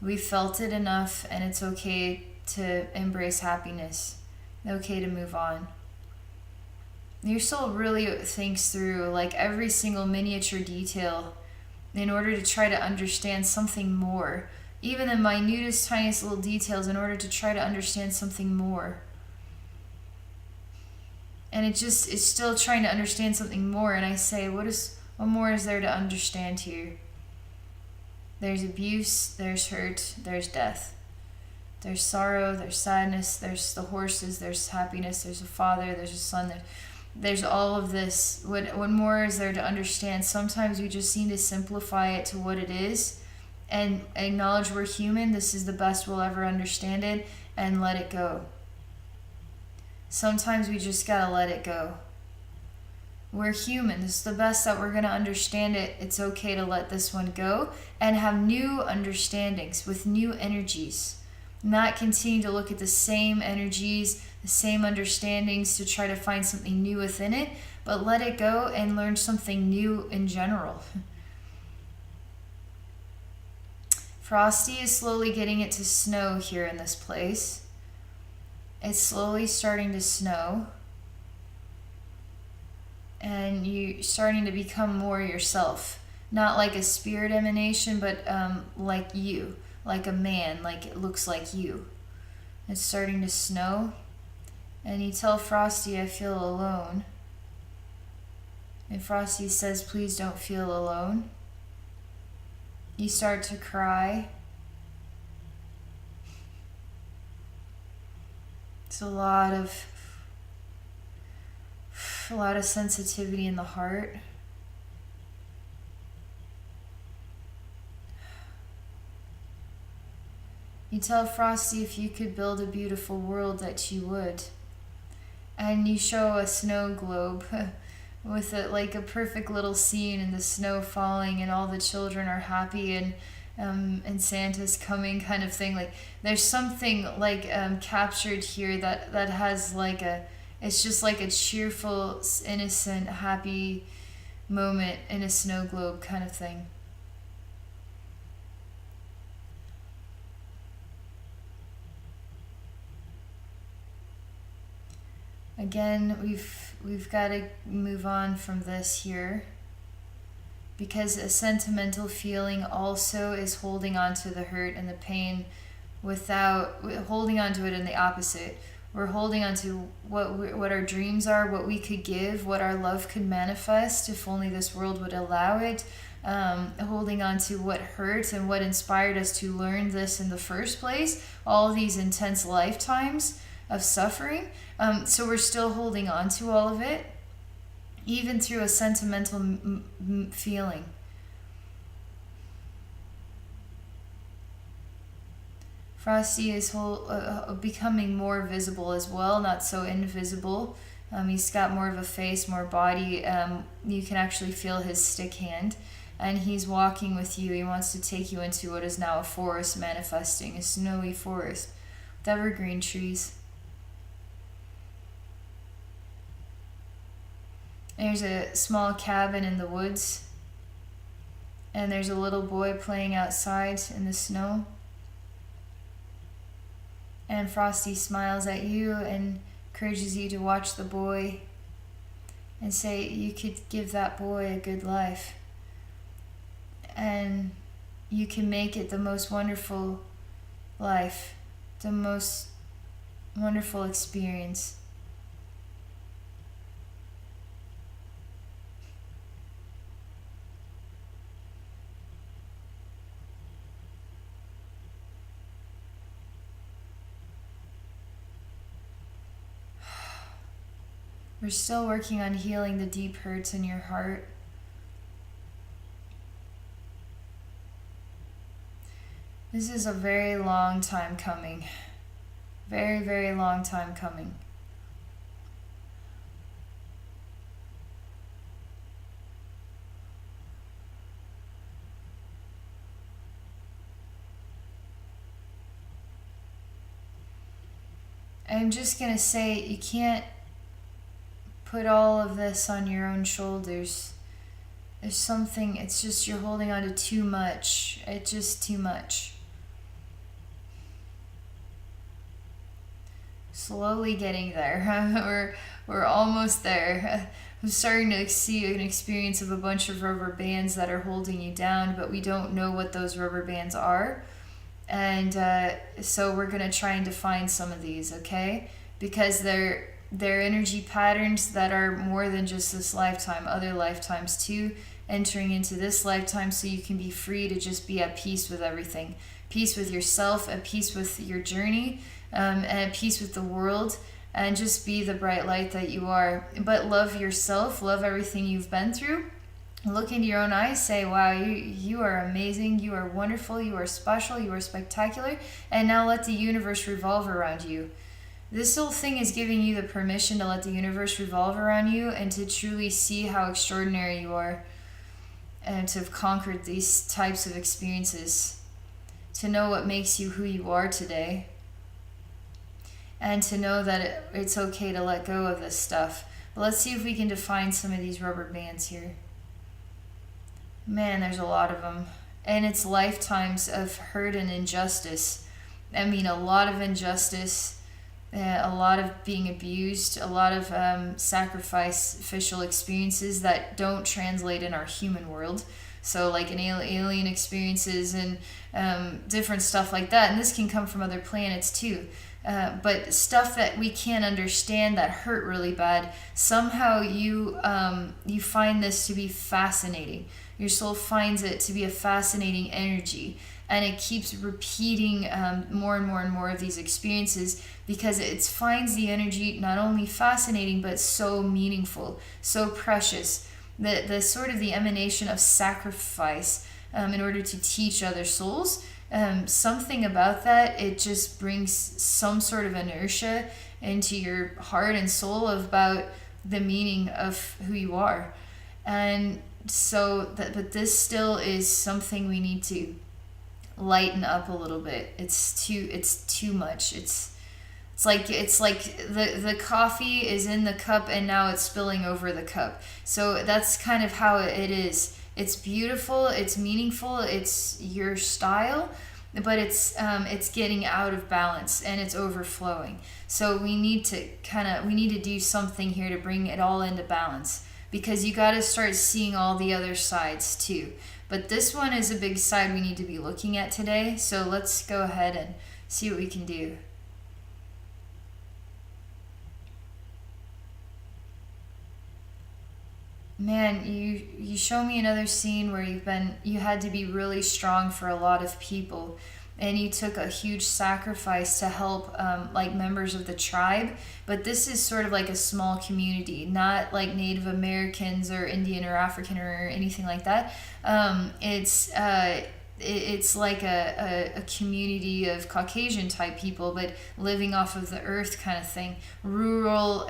We felt it enough and it's okay to embrace happiness. Okay to move on. Your soul really thinks through like every single miniature detail in order to try to understand something more. Even the minutest, tiniest little details in order to try to understand something more. And it's still trying to understand something more. And I say, what more is there to understand here? There's abuse, there's hurt, there's death. There's sorrow, there's sadness, there's the horses, there's happiness, there's a father, there's a son, there's all of this. What more is there to understand? Sometimes we just need to simplify it to what it is and acknowledge we're human, this is the best we'll ever understand it, and let it go. Sometimes we just gotta let it go. We're human, this is the best that we're gonna understand it. It's okay to let this one go and have new understandings with new energies. Not continue to look at the same energies, the same understandings to try to find something new within it, but let it go and learn something new in general. Frosty is slowly getting it to snow here in this place. It's slowly starting to snow. And you're starting to become more yourself. Not like a spirit emanation, but like you. Like a man, like it looks like you. It's starting to snow. And you tell Frosty, I feel alone. And Frosty says, please don't feel alone. You start to cry. It's a lot of sensitivity in the heart. You tell Frosty if you could build a beautiful world that you would. and you show a snow globe with like a perfect little scene and the snow falling and all the children are happy and Santa's coming kind of thing. Like there's something like captured here that has like it's just like a cheerful, innocent, happy moment in a snow globe kind of thing. Again, we've got to move on from this here, because a sentimental feeling also is holding on to the hurt and the pain without holding on to it in the opposite. We're holding on to what our dreams are, what we could give, what our love could manifest if only this world would allow it. Holding on to what hurt and what inspired us to learn this in the first place, all these intense lifetimes of suffering. So we're still holding on to all of it, even through a sentimental feeling. Frosty is becoming more visible as well, not so invisible. He's got more of a face, more body. You can actually feel his stick hand. And he's walking with you. He wants to take you into what is now a forest manifesting, a snowy forest with evergreen trees. There's a small cabin in the woods, and there's a little boy playing outside in the snow. And Frosty smiles at you and encourages you to watch the boy and say you could give that boy a good life. And you can make it the most wonderful life, the most wonderful experience. We're still working on healing the deep hurts in your heart. This is a very long time coming. Very, very long time coming. I'm just going to say you can't put all of this on your own shoulders. There's something, it's just you're holding on to too much. It's just too much. Slowly getting there. We're almost there. I'm starting to see an experience of a bunch of rubber bands that are holding you down, but we don't know what those rubber bands are. And so we're going to try and define some of these, okay? Because they're energy patterns that are more than just this lifetime, other lifetimes too, entering into this lifetime, so you can be free to just be at peace with everything. Peace with yourself, at peace with your journey, and at peace with the world, and just be the bright light that you are. But love yourself, love everything you've been through. Look into your own eyes, say, wow, you are amazing, you are wonderful, you are special, you are spectacular, and now let the universe revolve around you. This whole thing is giving you the permission to let the universe revolve around you and to truly see how extraordinary you are, and to have conquered these types of experiences, to know what makes you who you are today, and to know that it's okay to let go of this stuff. But let's see if we can define some of these rubber bands here. Man, there's a lot of them. And it's lifetimes of hurt and injustice. I mean, a lot of injustice, a lot of being abused, a lot of sacrificial experiences that don't translate in our human world. So like an alien experiences and different stuff like that. And this can come from other planets too. But stuff that we can't understand that hurt really bad, somehow you find this to be fascinating. Your soul finds it to be a fascinating energy, and it keeps repeating more and more and more of these experiences because it finds the energy not only fascinating but so meaningful, so precious. The sort of the emanation of sacrifice in order to teach other souls. Something about that, it just brings some sort of inertia into your heart and soul about the meaning of who you are. And so that, but this still is something we need to lighten up a little bit. It's too much. It's like the coffee is in the cup and now it's spilling over the cup. So that's kind of how it is. It's beautiful, it's meaningful, it's your style, but it's getting out of balance and it's overflowing. So we need to do something here to bring it all into balance, because you got to start seeing all the other sides too. But this one is a big side we need to be looking at today. So let's go ahead and see what we can do. Man, you show me another scene where you had to be really strong for a lot of people, and you took a huge sacrifice to help like members of the tribe. But this is sort of like a small community, not like Native Americans or Indian or African or anything like that. It's like a community of Caucasian type people, but living off of the earth kind of thing. Rural,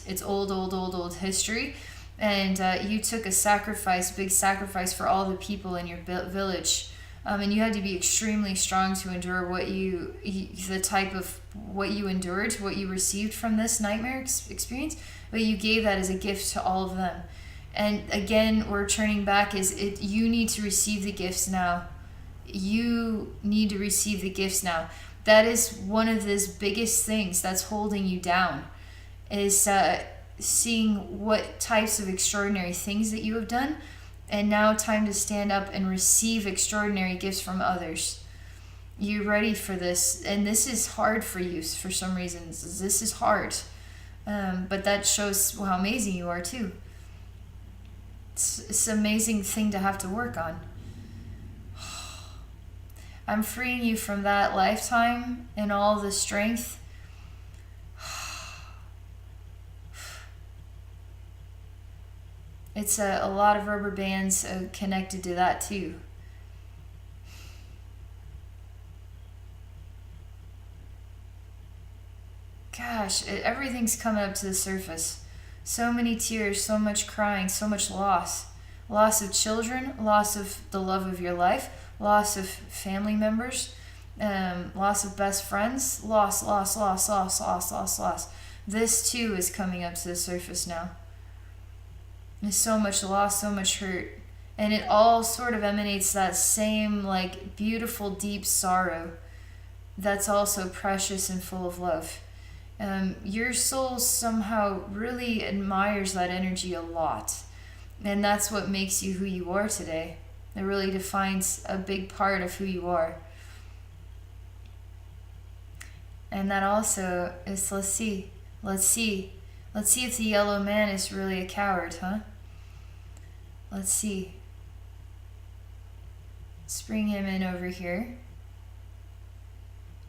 it's old history. And you took a sacrifice, big sacrifice for all the people in your village. And you had to be extremely strong to endure what you endured, what you received from this nightmare experience. But you gave that as a gift to all of them. And again, we're turning back, you need to receive the gifts now. You need to receive the gifts now. That is one of the biggest things that's holding you down, is seeing what types of extraordinary things that you have done, and now time to stand up and receive extraordinary gifts from others. You're ready for this, and this is hard for you for some reasons. This is hard, but that shows how amazing you are too. It's an amazing thing to have to work on. I'm freeing you from that lifetime and all the strength. It's a lot of rubber bands connected to that too. Gosh, everything's coming up to the surface. So many tears, so much crying, so much loss. Loss of children, loss of the love of your life, loss of family members, loss of best friends, loss. This too is coming up to the surface now. There's so much loss, so much hurt. And it all sort of emanates that same like beautiful deep sorrow that's also precious and full of love. Your soul somehow really admires that energy a lot. And that's what makes you who you are today. It really defines a big part of who you are. And that also is, let's see if the yellow man is really a coward, huh? Let's see. Let's bring him in over here.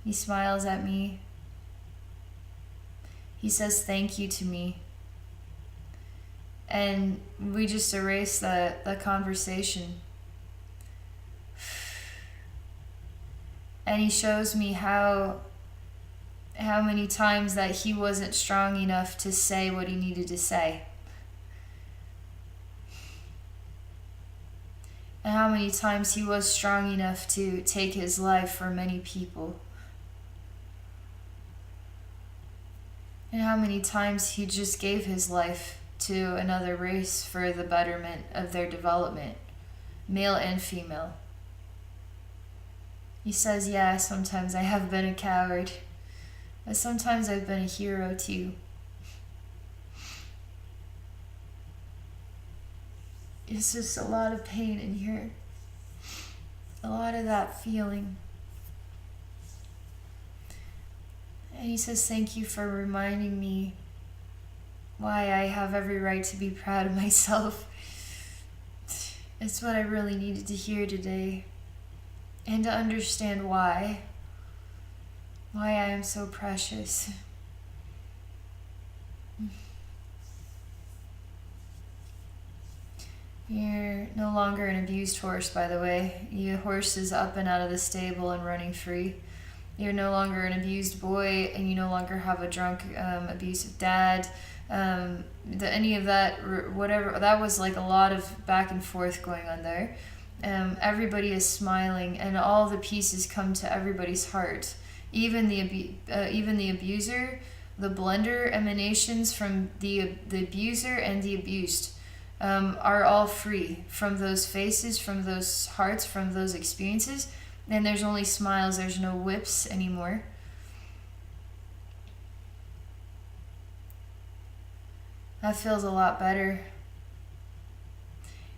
He smiles at me. He says thank you to me. And we just erase the conversation. And he shows me how many times that he wasn't strong enough to say what he needed to say. And how many times he was strong enough to take his life for many people. And how many times he just gave his life to another race for the betterment of their development, male and female. He says, yeah, sometimes I have been a coward, but sometimes I've been a hero too. It's just a lot of pain in here. A lot of that feeling. And he says, thank you for reminding me why I have every right to be proud of myself. It's what I really needed to hear today. And to understand why I am so precious. You're no longer an abused horse, by the way. Your horse is up and out of the stable and running free. You're no longer an abused boy, and you no longer have a drunk, abusive dad. Any of that, whatever, that was like a lot of back and forth going on there. Everybody is smiling, and all the pieces come to everybody's heart. Even the abuser, the blender emanations from the abuser and the abused are all free from those faces, from those hearts, from those experiences. And there's only smiles. There's no whips anymore. That feels a lot better.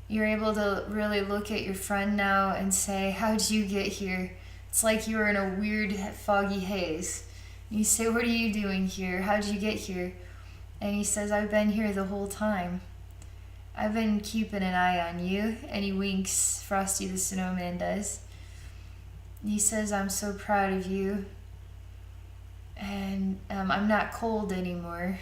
You're able to really look at your friend now and say, how'd you get here? It's like you were in a weird, foggy haze. You say, what are you doing here? How'd you get here? And he says, I've been here the whole time. I've been keeping an eye on you. And he winks, Frosty the Snowman does. He says, I'm so proud of you. And I'm not cold anymore.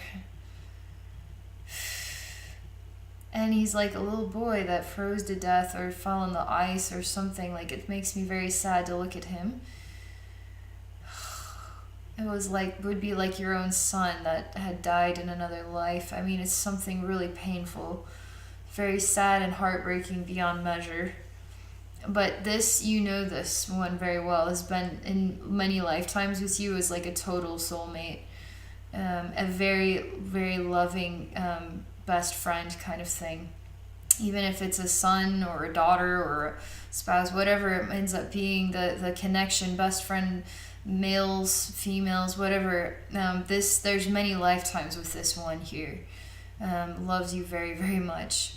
And he's like a little boy that froze to death or fell on the ice or something. Like, it makes me very sad to look at him. It would be like your own son that had died in another life. I mean, it's something really painful. Very sad and heartbreaking beyond measure. But this, you know, this one very well, has been in many lifetimes with you as like a total soulmate. A very, very loving best friend kind of thing. Even if it's a son or a daughter or a spouse, whatever it ends up being, the connection, best friend, males, females, whatever. There's many lifetimes with this one here. Loves you very, very much.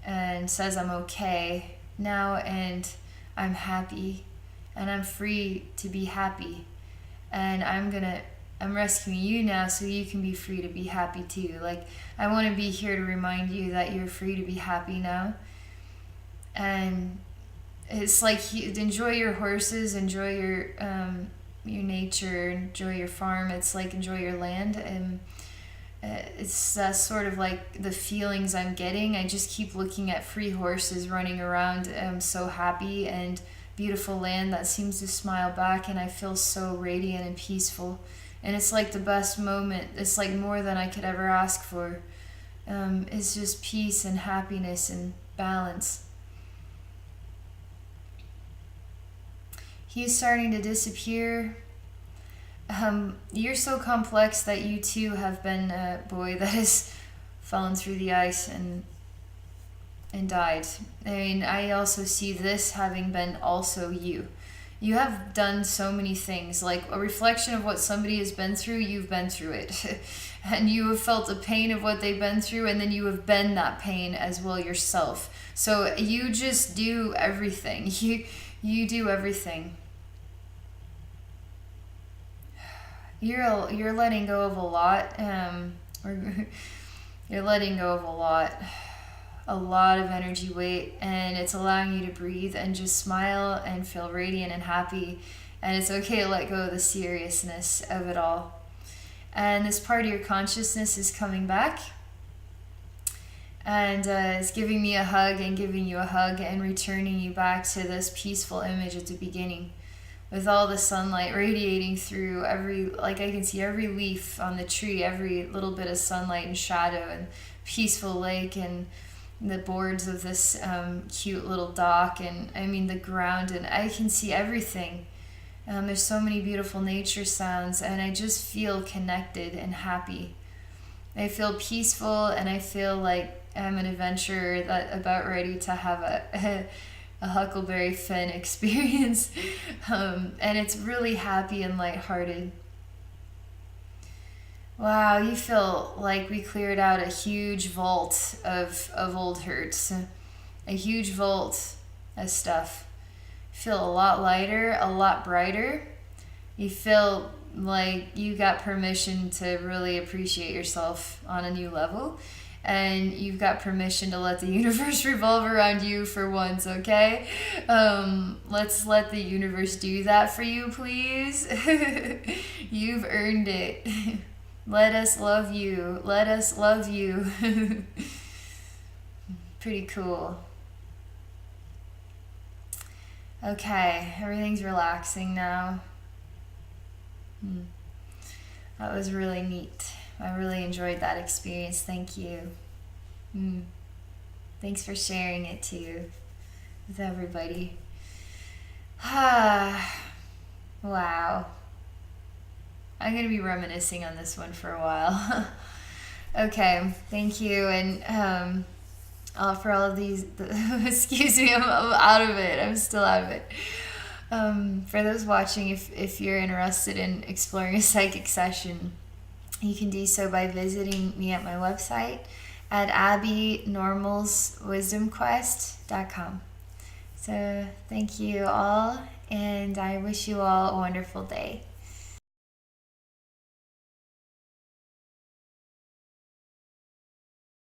And says, I'm okay now, and I'm happy, and I'm free to be happy, and I'm rescuing you now so you can be free to be happy too. Like, I want to be here to remind you that you're free to be happy now. And it's like, enjoy your horses, enjoy your nature, enjoy your farm. It's like, enjoy your land. And it's sort of like the feelings I'm getting. I just keep looking at free horses running around. I'm so happy, and beautiful land that seems to smile back, and I feel so radiant and peaceful. And it's like the best moment. It's like more than I could ever ask for. It's just peace and happiness and balance. He's starting to disappear. You're so complex that you too have been a boy that has fallen through the ice and died. I mean, I also see this having been also you. You have done so many things, like a reflection of what somebody has been through. You've been through it. And you have felt the pain of what they've been through, and then you have been that pain as well yourself. So you just do everything. You do everything. You're letting go of a lot. You're letting go of a lot of energy weight, and it's allowing you to breathe and just smile and feel radiant and happy. And it's okay to let go of the seriousness of it all. And this part of your consciousness is coming back, and it's giving me a hug and giving you a hug and returning you back to this peaceful image at the beginning, with all the sunlight radiating through I can see every leaf on the tree, every little bit of sunlight and shadow, and peaceful lake, and the boards of this cute little dock, and I mean the ground, and I can see everything. There's so many beautiful nature sounds, and I just feel connected and happy. I feel peaceful, and I feel like I'm an adventurer that about ready to have a Huckleberry Finn experience. And it's really happy and lighthearted. Wow, you feel like we cleared out a huge vault of old hurts. A huge vault of stuff. Feel a lot lighter, a lot brighter. You feel like you got permission to really appreciate yourself on a new level. And you've got permission to let the universe revolve around you for once, okay? Let's let the universe do that for you, please. You've earned it. Let us love you. Let us love you. Pretty cool. Okay, everything's relaxing now. Hmm. That was really neat. I really enjoyed that experience. Thank you. Hmm. Thanks for sharing it too with everybody. Wow. I'm going to be reminiscing on this one for a while. Okay, thank you. And for all of these, excuse me, I'm out of it. I'm still out of it. For those watching, if you're interested in exploring a psychic session, you can do so by visiting me at my website at abbeynormalswisdomquest.com. So thank you all, and I wish you all a wonderful day.